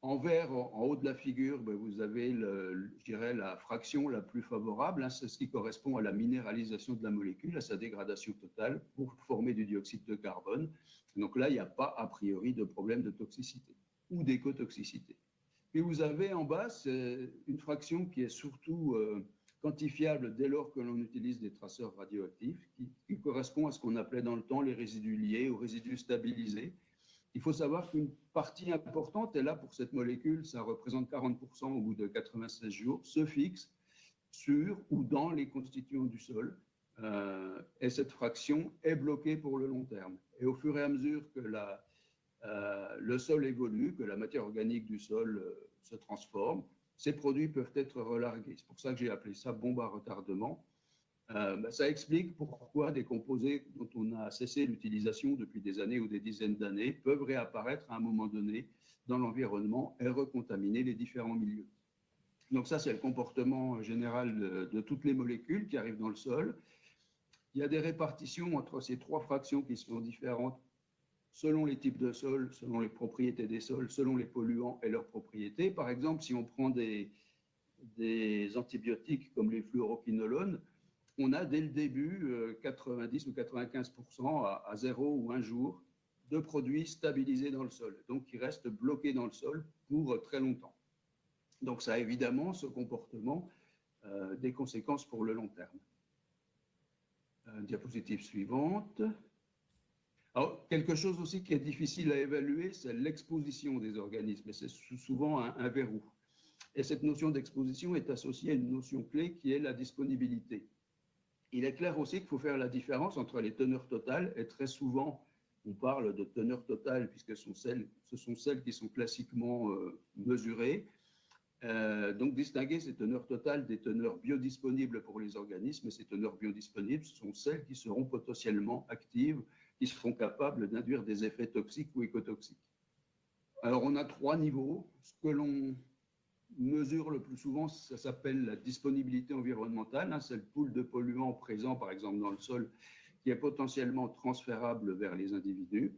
En vert, en haut de la figure, vous avez, je dirais, la fraction la plus favorable. C'est ce qui correspond à la minéralisation de la molécule, à sa dégradation totale pour former du dioxyde de carbone. Donc là, il n'y a pas a priori de problème de toxicité ou d'écotoxicité. Puis vous avez en bas une fraction qui est surtout quantifiable dès lors que l'on utilise des traceurs radioactifs, qui correspond à ce qu'on appelait dans le temps les résidus liés ou résidus stabilisés. Il faut savoir qu'une partie importante, et là pour cette molécule, ça représente 40% au bout de 96 jours, se fixe sur ou dans les constituants du sol. Et cette fraction est bloquée pour le long terme. Et au fur et à mesure que le sol évolue, que la matière organique du sol se transforme, ces produits peuvent être relargués. C'est pour ça que j'ai appelé ça bombe à retardement. Ça explique pourquoi des composés dont on a cessé l'utilisation depuis des années ou des dizaines d'années peuvent réapparaître à un moment donné dans l'environnement et recontaminer les différents milieux. Donc ça, c'est le comportement général de toutes les molécules qui arrivent dans le sol. Il y a des répartitions entre ces trois fractions qui sont différentes selon les types de sols, selon les propriétés des sols, selon les polluants et leurs propriétés. Par exemple, si on prend des antibiotiques comme les fluoroquinolones, on a dès le début 90 ou 95% à 0 ou 1 jour de produits stabilisés dans le sol, donc qui restent bloqués dans le sol pour très longtemps. Donc ça a évidemment ce comportement des conséquences pour le long terme. Diapositive suivante. Alors, quelque chose aussi qui est difficile à évaluer, c'est l'exposition des organismes, et c'est souvent un verrou. Et cette notion d'exposition est associée à une notion clé qui est la disponibilité. Il est clair aussi qu'il faut faire la différence entre les teneurs totales, et très souvent on parle de teneurs totales puisque ce sont celles qui sont classiquement mesurées. Donc distinguer ces teneurs totales des teneurs biodisponibles pour les organismes, et ces teneurs biodisponibles sont celles qui seront potentiellement actives, qui seront capables d'induire des effets toxiques ou écotoxiques. Alors on a trois niveaux. Ce que l'on mesure le plus souvent, ça s'appelle la disponibilité environnementale. C'est le pool de polluants présents, par exemple, dans le sol, qui est potentiellement transférable vers les individus.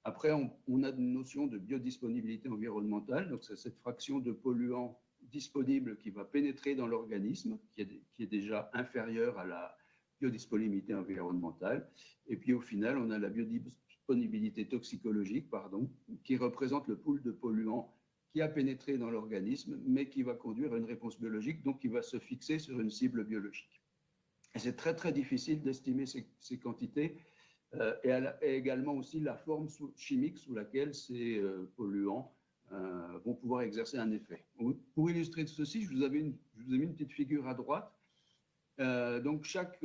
Après, on a une notion de biodisponibilité environnementale. Donc, c'est cette fraction de polluants disponible qui va pénétrer dans l'organisme, qui est déjà inférieur à la biodisponibilité environnementale. Et puis au final, on a la biodisponibilité toxicologique, qui représente le pool de polluants qui a pénétré dans l'organisme, mais qui va conduire à une réponse biologique, donc qui va se fixer sur une cible biologique. Et c'est très, très difficile d'estimer ces quantités et également aussi la forme chimique sous laquelle ces polluants vont pouvoir exercer un effet. Pour illustrer ceci, je vous ai mis une petite figure à droite. Donc, chaque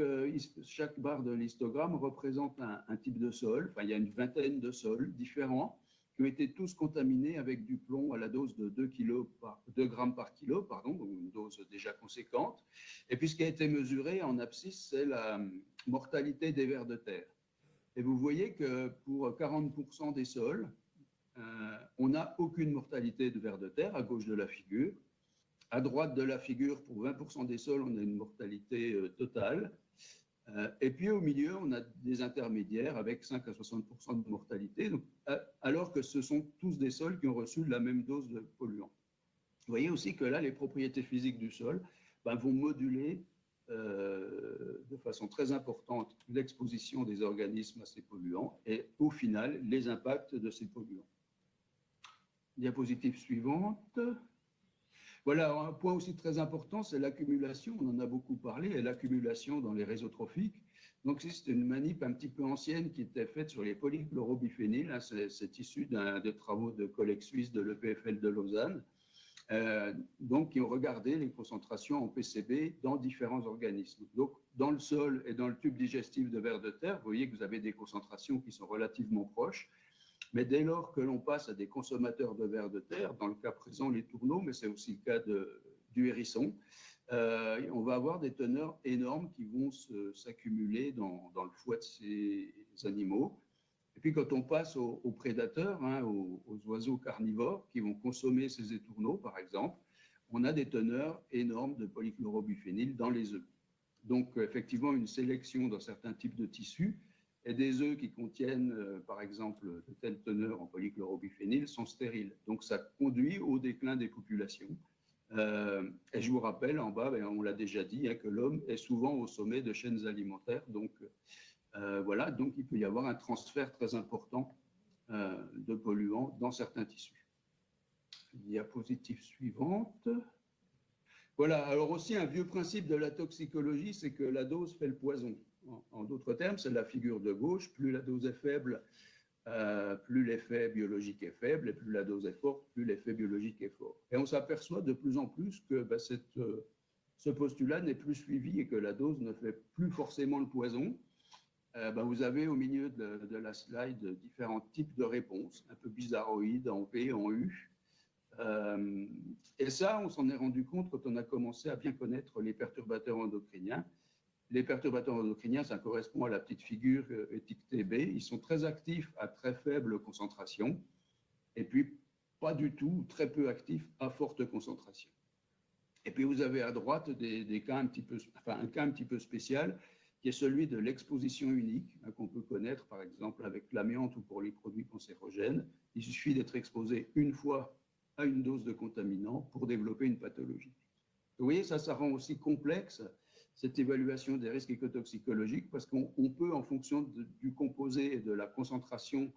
barre de l'histogramme représente un type de sol. Enfin, il y a une vingtaine de sols différents qui ont été tous contaminés avec du plomb à la dose de 2 grammes par kilo, donc une dose déjà conséquente. Et puis, ce qui a été mesuré en abscisse, c'est la mortalité des vers de terre. Et vous voyez que pour 40% des sols, on n'a aucune mortalité de vers de terre à gauche de la figure. À droite de la figure, pour 20% des sols, on a une mortalité totale. Et puis au milieu, on a des intermédiaires avec 5 à 60% de mortalité, donc, alors que ce sont tous des sols qui ont reçu la même dose de polluants. Vous voyez aussi que là, les propriétés physiques du sol vont moduler de façon très importante l'exposition des organismes à ces polluants et au final, les impacts de ces polluants. Diapositive suivante. Voilà, un point aussi très important, c'est l'accumulation. On en a beaucoup parlé, et l'accumulation dans les réseaux trophiques. Donc, c'est une manip un petit peu ancienne qui était faite sur les polychlorobiphéniles. C'est issu des travaux de collègues suisses de l'EPFL de Lausanne, donc qui ont regardé les concentrations en PCB dans différents organismes. Donc, dans le sol et dans le tube digestif de vers de terre, vous voyez que vous avez des concentrations qui sont relativement proches. Mais dès lors que l'on passe à des consommateurs de vers de terre, dans le cas présent les tourneaux, mais c'est aussi le cas du hérisson, on va avoir des teneurs énormes qui vont s'accumuler dans le foie de ces animaux. Et puis quand on passe aux prédateurs, aux oiseaux carnivores qui vont consommer ces étourneaux, par exemple, on a des teneurs énormes de polychlorobiphényle dans les œufs. Donc effectivement, une sélection dans certains types de tissus, et des œufs qui contiennent, par exemple, de telles teneurs en polychlorobiphényle sont stériles. Donc, ça conduit au déclin des populations. Et je vous rappelle, en bas, on l'a déjà dit, que l'homme est souvent au sommet de chaînes alimentaires. Donc, voilà, donc il peut y avoir un transfert très important de polluants dans certains tissus. Diapositive suivante. Voilà, alors aussi un vieux principe de la toxicologie, c'est que la dose fait le poison. En d'autres termes, c'est la figure de gauche, plus la dose est faible, plus l'effet biologique est faible, et plus la dose est forte, plus l'effet biologique est fort. Et on s'aperçoit de plus en plus que ce postulat n'est plus suivi et que la dose ne fait plus forcément le poison. Vous avez au milieu de la slide différents types de réponses, un peu bizarroïdes, en P, en U. Et ça, on s'en est rendu compte quand on a commencé à bien connaître les perturbateurs endocriniens. Les perturbateurs endocriniens, ça correspond à la petite figure étiquetée B. Ils sont très actifs à très faible concentration et puis pas du tout, très peu actifs à forte concentration. Et puis vous avez à droite un cas un petit peu spécial qui est celui de l'exposition unique qu'on peut connaître par exemple avec l'amiante ou pour les produits cancérogènes. Il suffit d'être exposé une fois à une dose de contaminant pour développer une pathologie. Vous voyez, ça rend aussi complexe cette évaluation des risques écotoxicologiques parce qu'on peut, en fonction du composé et de la concentration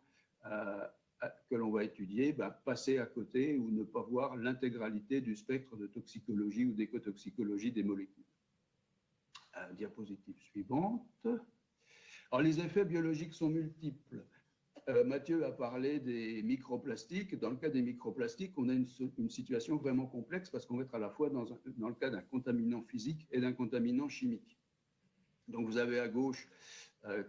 que l'on va étudier, passer à côté ou ne pas voir l'intégralité du spectre de toxicologie ou d'écotoxicologie des molécules. Diapositive suivante. Alors, les effets biologiques sont multiples. Mathieu a parlé des microplastiques. Dans le cas des microplastiques, on a une situation vraiment complexe parce qu'on va être à la fois dans le cas d'un contaminant physique et d'un contaminant chimique. Donc, vous avez à gauche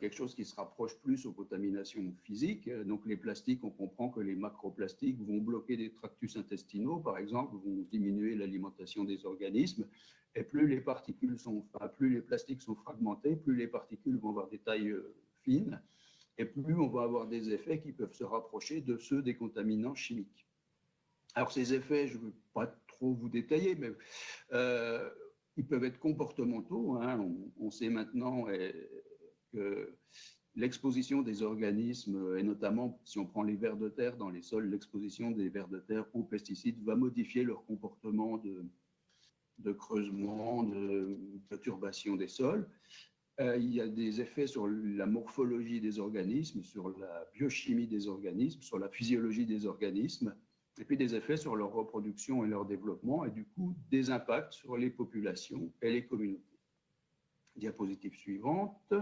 quelque chose qui se rapproche plus aux contaminations physiques. Donc, les plastiques, on comprend que les macroplastiques vont bloquer des tractus intestinaux, par exemple, vont diminuer l'alimentation des organismes. Et plus les plastiques sont fragmentés, plus les particules vont avoir des tailles fines. Et plus on va avoir des effets qui peuvent se rapprocher de ceux des contaminants chimiques. Alors ces effets, je ne veux pas trop vous détailler, mais ils peuvent être comportementaux. On sait maintenant qu'il l'exposition des organismes, et notamment si on prend les vers de terre dans les sols, l'exposition des vers de terre aux pesticides va modifier leur comportement de creusement, de perturbation des sols. Il y a des effets sur la morphologie des organismes, sur la biochimie des organismes, sur la physiologie des organismes, et puis des effets sur leur reproduction et leur développement, et du coup des impacts sur les populations et les communautés. Diapositive suivante.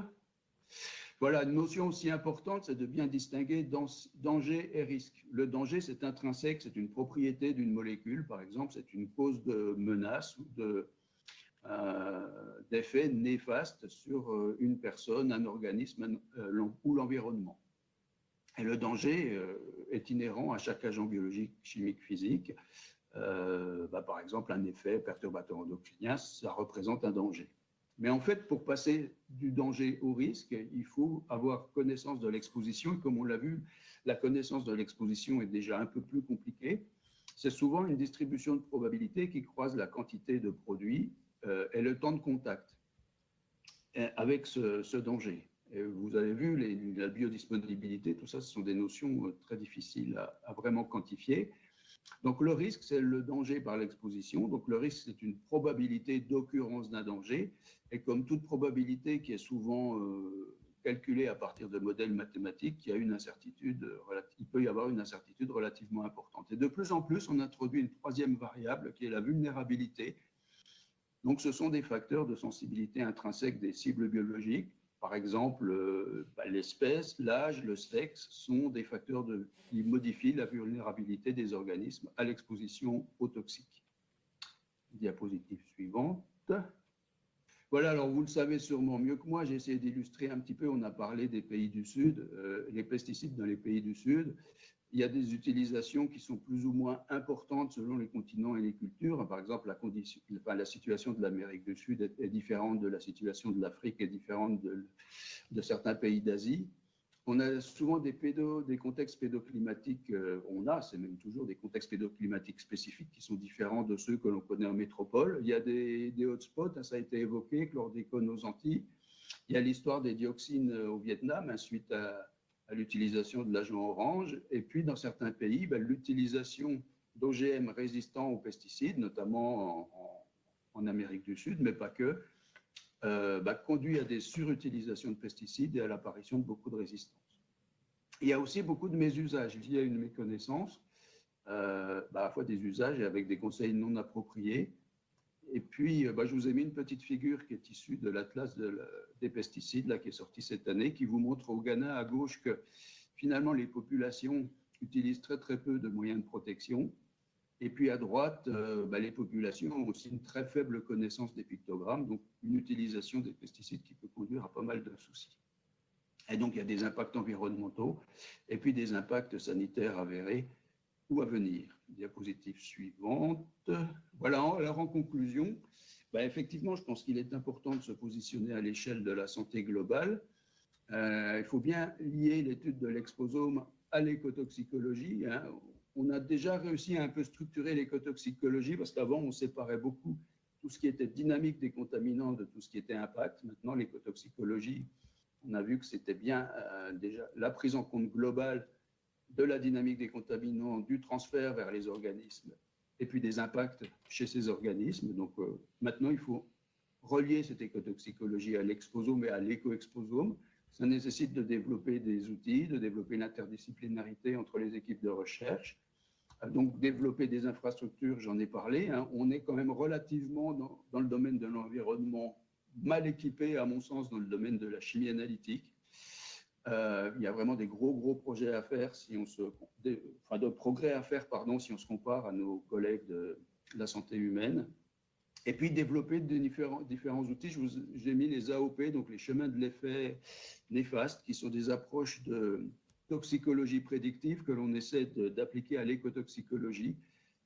Voilà, une notion aussi importante, c'est de bien distinguer danger et risque. Le danger, c'est intrinsèque, c'est une propriété d'une molécule, par exemple, c'est une cause de menace ou d'effets néfastes sur une personne, un organisme ou l'environnement. Et le danger est inhérent à chaque agent biologique, chimique, physique. Par exemple, un effet perturbateur endocrinien, ça représente un danger. Mais en fait, pour passer du danger au risque, il faut avoir connaissance de l'exposition. Et comme on l'a vu, la connaissance de l'exposition est déjà un peu plus compliquée. C'est souvent une distribution de probabilités qui croise la quantité de produits et le temps de contact avec ce danger. Et vous avez vu, la biodisponibilité, tout ça, ce sont des notions très difficiles à vraiment quantifier. Donc le risque, c'est le danger par l'exposition. Donc le risque, c'est une probabilité d'occurrence d'un danger. Et comme toute probabilité qui est souvent calculée à partir de modèles mathématiques, il peut y avoir une incertitude relativement importante. Et de plus en plus, on introduit une troisième variable qui est la vulnérabilité. Donc ce sont des facteurs de sensibilité intrinsèque des cibles biologiques. Par exemple, l'espèce, l'âge, le sexe sont des facteurs qui modifient la vulnérabilité des organismes à l'exposition aux toxiques. Diapositive suivante. Voilà, alors vous le savez sûrement mieux que moi, j'ai essayé d'illustrer un petit peu, on a parlé des pays du Sud, les pesticides dans les pays du Sud. Il y a des utilisations qui sont plus ou moins importantes selon les continents et les cultures. Par exemple, la situation de l'Amérique du Sud est différente de la situation de l'Afrique, est différente de certains pays d'Asie. On a souvent des contextes pédoclimatiques, c'est même toujours des contextes pédoclimatiques spécifiques qui sont différents de ceux que l'on connaît en métropole. Il y a des hotspots, ça a été évoqué, chlordécone aux Antilles. Il y a l'histoire des dioxines au Vietnam, suite à l'utilisation de l'agent orange. Et puis, dans certains pays, l'utilisation d'OGM résistants aux pesticides, notamment en Amérique du Sud, mais pas que, conduit à des surutilisations de pesticides et à l'apparition de beaucoup de résistance. Il y a aussi beaucoup de mésusages. Il y a une méconnaissance, à la fois des usages et avec des conseils non appropriés. Et puis, je vous ai mis une petite figure qui est issue de l'Atlas des pesticides, là, qui est sorti cette année, qui vous montre au Ghana, à gauche, que finalement, les populations utilisent très, très peu de moyens de protection. Et puis, à droite, les populations ont aussi une très faible connaissance des pictogrammes, donc une utilisation des pesticides qui peut conduire à pas mal de soucis. Et donc, il y a des impacts environnementaux et puis des impacts sanitaires avérés ou à venir. Diapositive suivante. Voilà, alors en conclusion, effectivement, je pense qu'il est important de se positionner à l'échelle de la santé globale. Il faut bien lier l'étude de l'exposome à l'écotoxicologie. On a déjà réussi à un peu structurer l'écotoxicologie parce qu'avant, on séparait beaucoup tout ce qui était dynamique des contaminants de tout ce qui était impact. Maintenant, l'écotoxicologie, on a vu que c'était bien déjà la prise en compte globale de la dynamique des contaminants, du transfert vers les organismes et puis des impacts chez ces organismes. Donc maintenant, il faut relier cette écotoxicologie à l'exposome et à l'écoexposome. Ça nécessite de développer des outils, de développer l'interdisciplinarité entre les équipes de recherche, donc développer des infrastructures, j'en ai parlé. On est quand même relativement dans le domaine de l'environnement mal équipé, à mon sens, dans le domaine de la chimie analytique. Il y a vraiment des gros projets à faire de progrès à faire, si on se compare à nos collègues de la santé humaine. Et puis développer différents outils. J'ai mis les AOP, donc les chemins de l'effet néfaste, qui sont des approches de toxicologie prédictive que l'on essaie d'appliquer à l'écotoxicologie,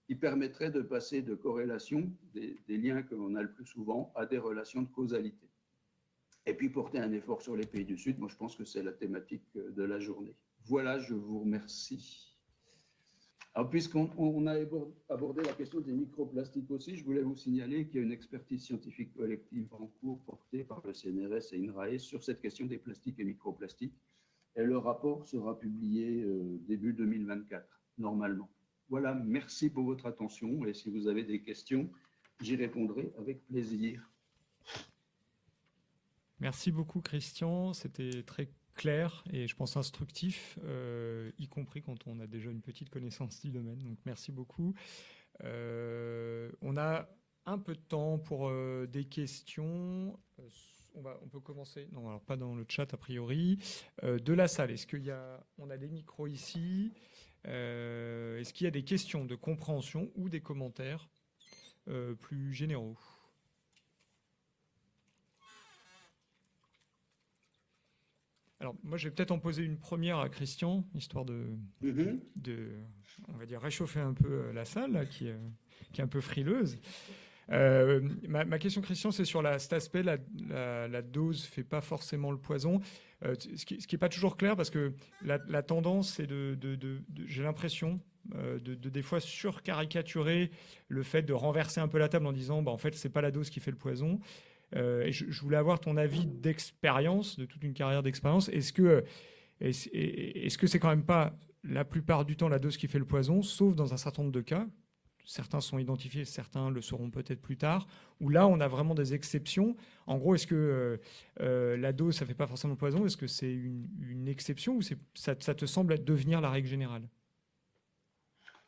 qui permettraient de passer de corrélation, des liens que l'on a le plus souvent, à des relations de causalité. Et puis porter un effort sur les pays du Sud, moi je pense que c'est la thématique de la journée. Voilà, je vous remercie. Alors, puisqu'on a abordé la question des microplastiques aussi, je voulais vous signaler qu'il y a une expertise scientifique collective en cours portée par le CNRS et INRAE sur cette question des plastiques et microplastiques. Et le rapport sera publié début 2024, normalement. Voilà, merci pour votre attention. Et si vous avez des questions, j'y répondrai avec plaisir. Merci beaucoup, Christian. C'était très clair et je pense instructif, y compris quand on a déjà une petite connaissance du domaine. Donc, merci beaucoup. On a un peu de temps pour des questions. On peut commencer. Non, alors pas dans le chat a priori. De la salle, on a des micros ici. Est-ce qu'il y a des questions de compréhension ou des commentaires plus généraux? Alors, moi, je vais peut-être en poser une première à Christian, histoire de on va dire, réchauffer un peu la salle, là, qui est un peu frileuse. Ma question, Christian, c'est sur cet aspect, la dose ne fait pas forcément le poison. Ce qui n'est pas toujours clair, parce que la tendance, c'est j'ai l'impression, de des fois surcaricaturer le fait de renverser un peu la table en disant, en fait, ce n'est pas la dose qui fait le poison. Et je voulais avoir ton avis d'expérience, de toute une carrière d'expérience. Est-ce que c'est quand même pas la plupart du temps la dose qui fait le poison, sauf dans un certain nombre de cas? Certains sont identifiés, certains le seront peut-être plus tard, où là, on a vraiment des exceptions. En gros, est-ce que la dose, ça ne fait pas forcément le poison? Est-ce que c'est une exception ou ça te semble devenir la règle générale?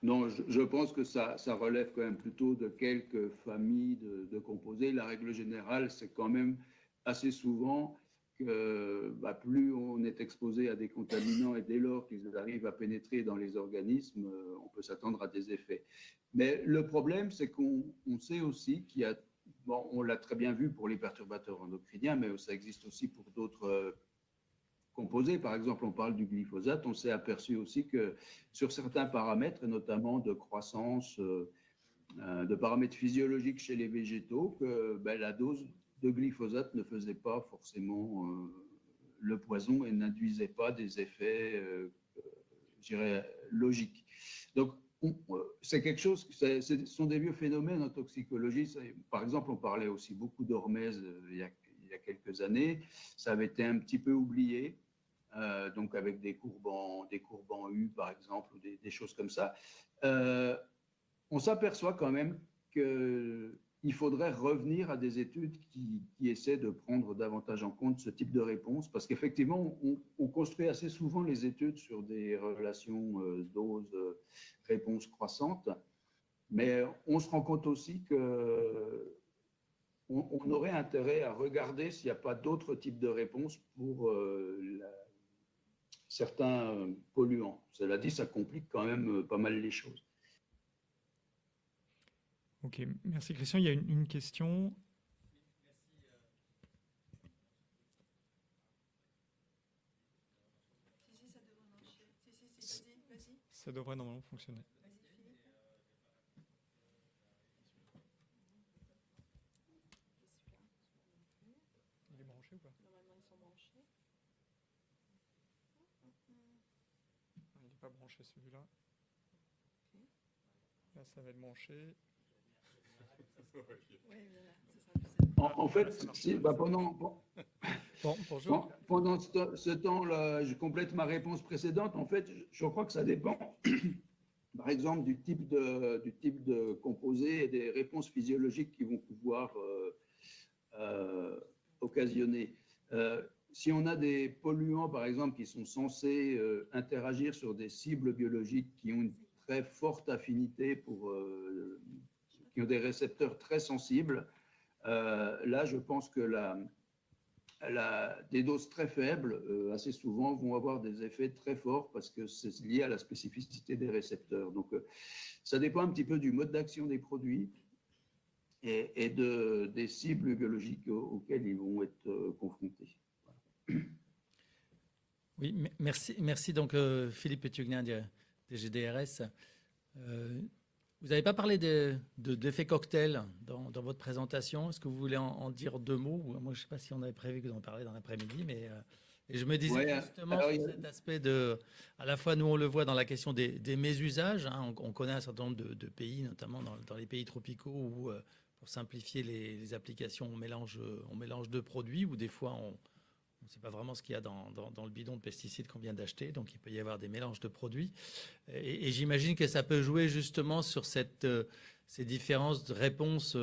Non, je pense que ça relève quand même plutôt de quelques familles de composés. La règle générale, c'est quand même assez souvent que plus on est exposé à des contaminants et dès lors qu'ils arrivent à pénétrer dans les organismes, on peut s'attendre à des effets. Mais le problème, c'est qu'on sait aussi qu'il y a, on l'a très bien vu pour les perturbateurs endocriniens, mais ça existe aussi pour d'autres composés. Par exemple, on parle du glyphosate. On s'est aperçu aussi que sur certains paramètres, et notamment de croissance, de paramètres physiologiques chez les végétaux, que la dose de glyphosate ne faisait pas forcément le poison et n'induisait pas des effets, je dirais, logiques. Donc, c'est quelque chose, ce sont des vieux phénomènes en toxicologie. Par exemple, on parlait aussi beaucoup d'hormèse il y a quelques années. Ça avait été un petit peu oublié. Donc avec des courbes en U, par exemple, ou des choses comme ça. On s'aperçoit quand même qu'il faudrait revenir à des études qui essaient de prendre davantage en compte ce type de réponse, parce qu'effectivement, on construit assez souvent les études sur des relations dose-réponse croissante, mais on se rend compte aussi que on aurait intérêt à regarder s'il n'y a pas d'autres types de réponses pour certains polluants. Cela dit, ça complique quand même pas mal les choses. Ok, merci Christian. Il y a une question. Ça devrait normalement fonctionner. Il est branché ou pas? Normalement, ils sont branchés. Il n'est pas branché celui-là. Là, ça va être branché. En fait, pendant ce temps-là, je complète ma réponse précédente. En fait, je crois que ça dépend, par exemple, du type de composé et des réponses physiologiques qui vont pouvoir occasionner. Si on a des polluants, par exemple, qui sont censés interagir sur des cibles biologiques qui ont une très forte affinité qui ont des récepteurs très sensibles, là, je pense que des doses très faibles, assez souvent, vont avoir des effets très forts parce que c'est lié à la spécificité des récepteurs. Donc, ça dépend un petit peu du mode d'action des produits et des cibles biologiques auxquelles ils vont être confrontés. Oui, merci donc Philippe Pétugnat des GDRS. Vous n'avez pas parlé d'effet cocktail dans votre présentation. Est-ce que vous voulez en dire deux mots? Moi, je ne sais pas si on avait prévu d'en parler dans l'après-midi, mais Et je me disais Ouais, justement alors, sur cet aspect à la fois nous on le voit dans la question des mésusages, hein, on connaît un certain nombre de pays, notamment dans les pays tropicaux, où pour simplifier les applications, on mélange deux produits, ou des fois on ne sait pas vraiment ce qu'il y a dans le bidon de pesticides qu'on vient d'acheter, donc il peut y avoir des mélanges de produits. Et j'imagine que ça peut jouer justement sur ces différences de réponse.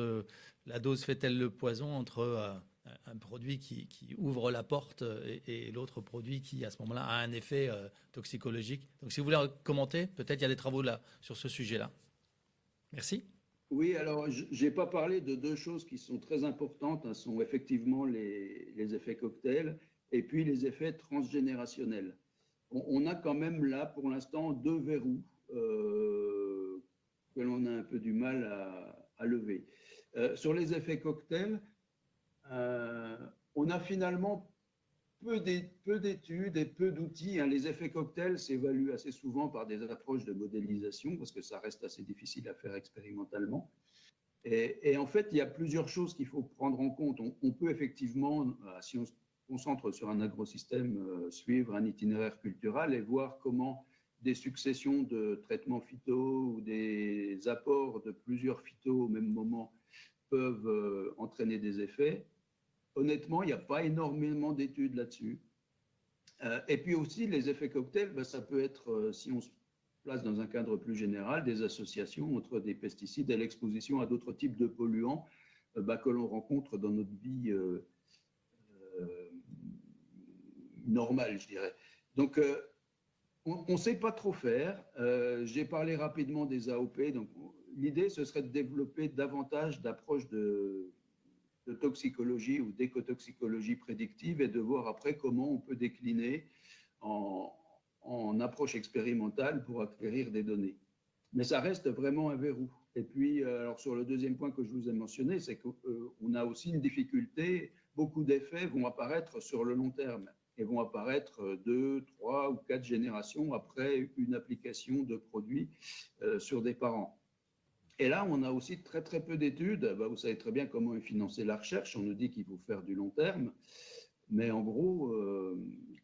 La dose fait-elle le poison entre un produit qui ouvre la porte et l'autre produit qui, à ce moment-là, a un effet toxicologique. Donc, si vous voulez commenter, peut-être il y a des travaux là sur ce sujet-là. Merci. oui, alors je n'ai pas parlé de deux choses qui sont très importantes, hein, sont effectivement les effets cocktails et puis les effets transgénérationnels. On a quand même là, pour l'instant, deux verrous que l'on a un peu du mal à lever. Sur les effets cocktails, on a finalement peu d'études et peu d'outils, hein. Les effets cocktails s'évaluent assez souvent par des approches de modélisation parce que ça reste assez difficile à faire expérimentalement. Et en fait, il y a plusieurs choses qu'il faut prendre en compte. On peut effectivement, si on se concentre sur un agrosystème, suivre un itinéraire cultural et voir comment des successions de traitements phyto ou des apports de plusieurs phytos au même moment peuvent entraîner des effets. Honnêtement, il n'y a pas énormément d'études là-dessus. Et puis aussi, les effets cocktails, ben, ça peut être, si on se place dans un cadre plus général, des associations entre des pesticides et l'exposition à d'autres types de polluants ben, que l'on rencontre dans notre vie normale, je dirais. Donc, on ne sait pas trop faire. J'ai parlé rapidement des AOP. Donc, l'idée, ce serait de développer davantage d'approches de toxicologie ou d'écotoxicologie prédictive et de voir après comment on peut décliner en approche expérimentale pour acquérir des données. Mais ça reste vraiment un verrou. Et puis, alors sur le deuxième point que je vous ai mentionné, c'est qu'on a aussi une difficulté. Beaucoup d'effets vont apparaître sur le long terme et vont apparaître 2, 3 ou 4 générations après une application de produits sur des parents. Et là, on a aussi très, très peu d'études. Bah, vous savez très bien comment est financée la recherche. On nous dit qu'il faut faire du long terme. Mais en gros,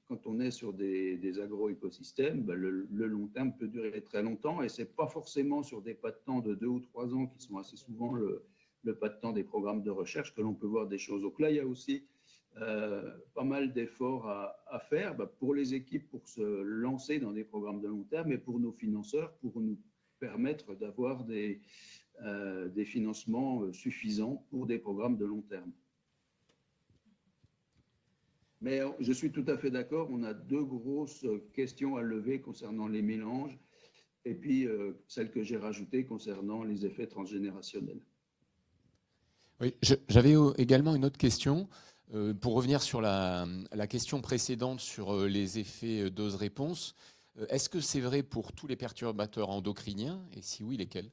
quand on est sur des agro-écosystèmes, bah, le long terme peut durer très longtemps. Et ce n'est pas forcément sur des pas de temps de 2 ou 3 ans qui sont assez souvent le pas de temps des programmes de recherche que l'on peut voir des choses. Donc là, il y a aussi pas mal d'efforts à faire bah, pour les équipes pour se lancer dans des programmes de long terme et pour nos financeurs, pour nous permettre d'avoir des financements suffisants pour des programmes de long terme. Mais je suis tout à fait d'accord, on a deux grosses questions à lever concernant les mélanges et puis celle que j'ai rajoutée concernant les effets transgénérationnels. Oui, j'avais également une autre question. Pour revenir sur la question précédente sur les effets dose-réponse, est-ce que c'est vrai pour tous les perturbateurs endocriniens et si oui, lesquels?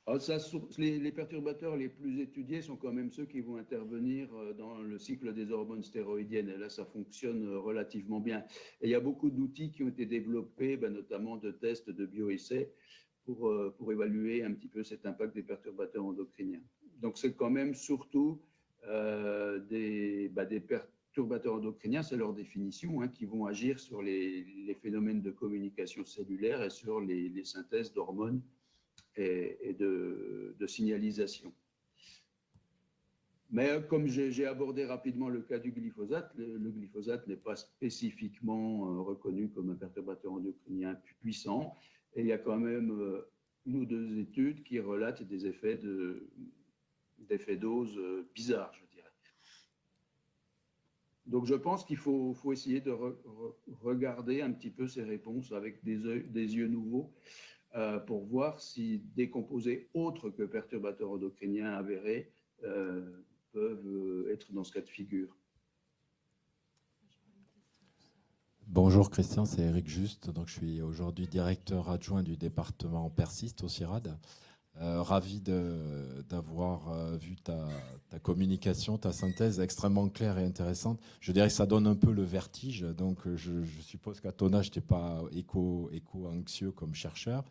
Alors ça, les perturbateurs les plus étudiés sont quand même ceux qui vont intervenir dans le cycle des hormones stéroïdiennes. Et là, ça fonctionne relativement bien. Et il y a beaucoup d'outils qui ont été développés, ben, notamment de tests de bioessais, pour évaluer un petit peu cet impact des perturbateurs endocriniens. Donc, c'est quand même surtout des perturbateurs endocriniens, c'est leur définition, hein, qui vont agir sur les phénomènes de communication cellulaire et sur les synthèses d'hormones et de signalisation. Mais comme j'ai abordé rapidement le cas du glyphosate, le glyphosate n'est pas spécifiquement reconnu comme un perturbateur endocrinien puissant. Et il y a quand même une ou deux études qui relatent des effets dose bizarres, je dirais. Donc je pense qu'il faut essayer de regarder un petit peu ces réponses avec des yeux nouveaux pour voir si des composés autres que perturbateurs endocriniens avérés peuvent être dans ce cas de figure. Bonjour Christian, c'est Eric Juste. Donc, je suis aujourd'hui directeur adjoint du département Persiste au CIRAD. Ravi d'avoir vu ta communication, ta synthèse extrêmement claire et intéressante. Je dirais que ça donne un peu le vertige. Donc, je suppose qu'à ton âge, tu n'es pas éco-anxieux comme chercheur.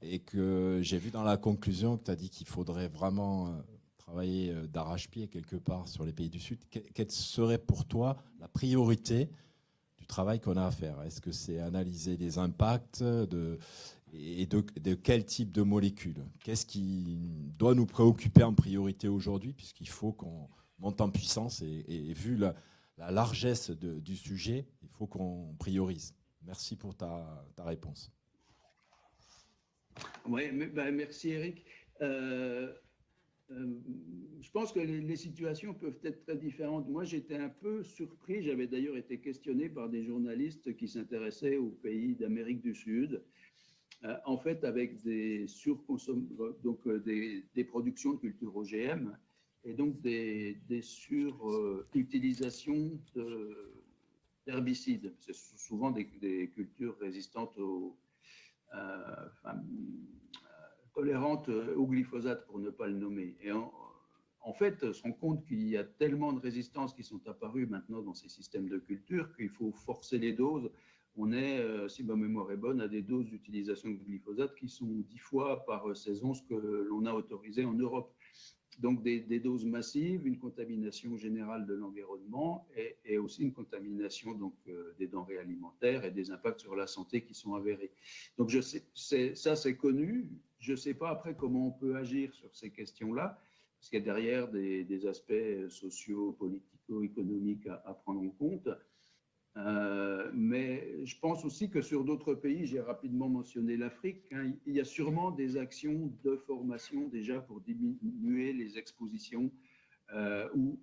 Et que j'ai vu dans la conclusion que tu as dit qu'il faudrait vraiment travaillé d'arrache-pied quelque part sur les pays du Sud. Quelle serait pour toi la priorité du travail qu'on a à faire? Est-ce que c'est analyser les impacts et de quel type de molécules? Qu'est-ce qui doit nous préoccuper en priorité aujourd'hui, puisqu'il faut qu'on monte en puissance et vu la largesse du sujet, il faut qu'on priorise. Merci pour ta réponse. Oui, merci Eric. Je pense que les situations peuvent être très différentes. Moi, j'étais un peu surpris. J'avais d'ailleurs été questionné par des journalistes qui s'intéressaient aux pays d'Amérique du Sud, en fait, avec des des productions de cultures OGM et donc des surutilisations d'herbicides. C'est souvent des cultures résistantes tolérantes au glyphosate, pour ne pas le nommer. Et en fait, on se rend compte qu'il y a tellement de résistances qui sont apparues maintenant dans ces systèmes de culture qu'il faut forcer les doses. On est, si ma mémoire est bonne, à des doses d'utilisation de glyphosate qui sont 10 fois par saison ce que l'on a autorisé en Europe. Donc des doses massives, une contamination générale de l'environnement et aussi une contamination donc, des denrées alimentaires et des impacts sur la santé qui sont avérés. Donc je sais, ça c'est connu. Je ne sais pas après comment on peut agir sur ces questions-là, parce qu'il y a derrière des aspects sociaux, politico-économiques à prendre en compte. Mais je pense aussi que sur d'autres pays, j'ai rapidement mentionné l'Afrique, hein, il y a sûrement des actions de formation déjà pour diminuer les expositions ou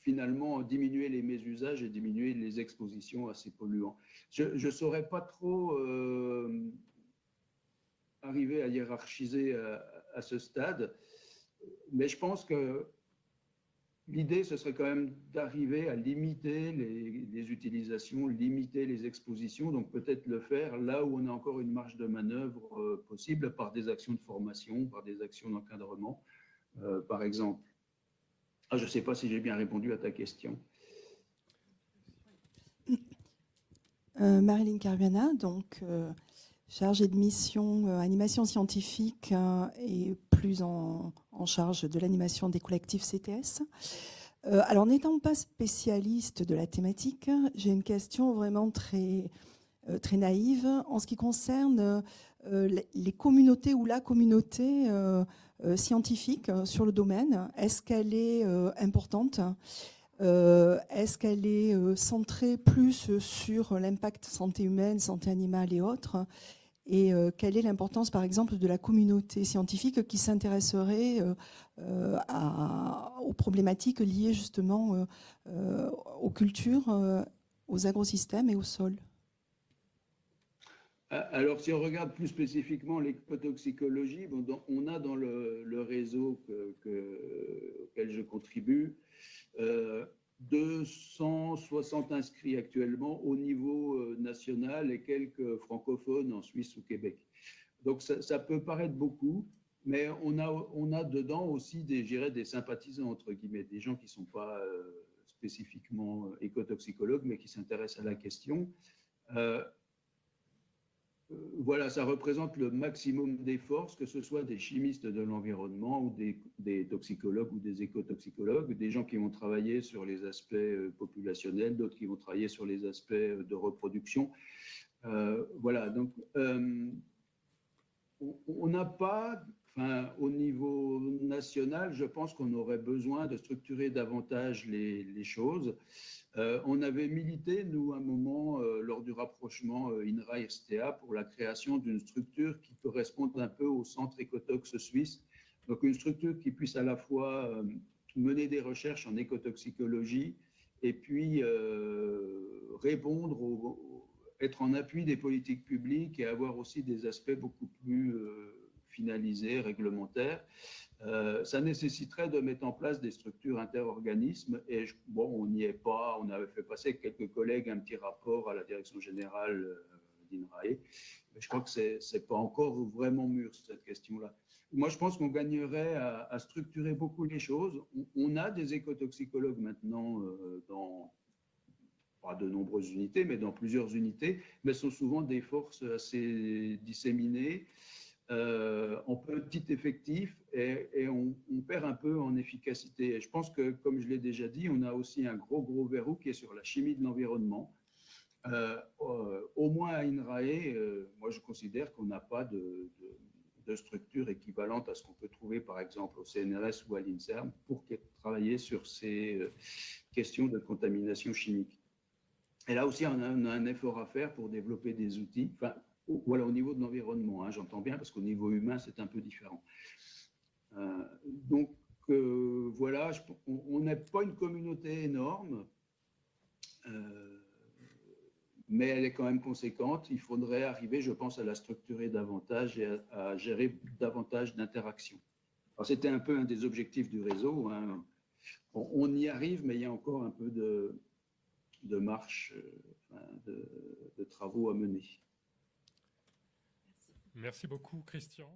finalement diminuer les mésusages et diminuer les expositions à ces polluants. Je ne saurais pas trop arriver à hiérarchiser à ce stade, mais je pense que l'idée, ce serait quand même d'arriver à limiter les utilisations, limiter les expositions, donc peut-être le faire là où on a encore une marge de manœuvre possible par des actions de formation, par des actions d'encadrement, par exemple. Je ne sais pas si j'ai bien répondu à ta question. Marilyn Carviana, donc chargée de mission animation scientifique et plus en charge de l'animation des collectifs CTS. Alors, n'étant pas spécialiste de la thématique, j'ai une question vraiment très naïve en ce qui concerne les communautés ou la communauté scientifique sur le domaine. Est-ce qu'elle est importante ? Est-ce qu'elle est centrée plus sur l'impact santé humaine, santé animale et autres ? Et quelle est l'importance, par exemple, de la communauté scientifique qui s'intéresserait aux problématiques liées justement aux cultures, aux agrosystèmes et au sol ? Alors, si on regarde plus spécifiquement l'écotoxicologie, on a dans le réseau auquel je contribue 260 inscrits actuellement au niveau national et quelques francophones en Suisse ou Québec. Donc ça peut paraître beaucoup, mais on a dedans aussi des sympathisants, entre guillemets, des gens qui ne sont pas spécifiquement écotoxicologues, mais qui s'intéressent à la question. Voilà, ça représente le maximum des forces, que ce soit des chimistes de l'environnement ou des toxicologues ou des écotoxicologues, des gens qui vont travailler sur les aspects populationnels, d'autres qui vont travailler sur les aspects de reproduction. Voilà, donc on n'a pas, au niveau national, je pense qu'on aurait besoin de structurer davantage les choses. On avait milité, nous, à un moment, lors du rapprochement INRA-IRSTEA, pour la création d'une structure qui corresponde un peu au centre écotox suisse. Donc, une structure qui puisse à la fois mener des recherches en écotoxicologie et puis être en appui des politiques publiques et avoir aussi des aspects beaucoup plus finalisés, réglementaires. Ça nécessiterait de mettre en place des structures interorganismes et on n'y est pas. On avait fait passer avec quelques collègues un petit rapport à la direction générale d'INRAE, mais je crois que c'est pas encore vraiment mûr cette question-là. Moi, je pense qu'on gagnerait à structurer beaucoup les choses. On a des écotoxicologues maintenant dans pas de nombreuses unités, mais dans plusieurs unités, mais ce sont souvent des forces assez disséminées. en petit effectif et on perd un peu en efficacité. Et je pense que, comme je l'ai déjà dit, on a aussi un gros verrou qui est sur la chimie de l'environnement. Au moins à INRAE, moi je considère qu'on n'a pas de structure équivalente à ce qu'on peut trouver par exemple au CNRS ou à l'INSERM pour travailler sur ces questions de contamination chimique. Et là aussi, on a un effort à faire pour développer des outils, enfin, voilà, au niveau de l'environnement, hein, j'entends bien, parce qu'au niveau humain, c'est un peu différent. Donc, voilà, on n'est pas une communauté énorme, mais elle est quand même conséquente. Il faudrait arriver, je pense, à la structurer davantage et à gérer davantage d'interactions. Alors, c'était un peu un des objectifs du réseau, hein. On y arrive, mais il y a encore un peu de marche, de travaux à mener. Merci beaucoup, Christian.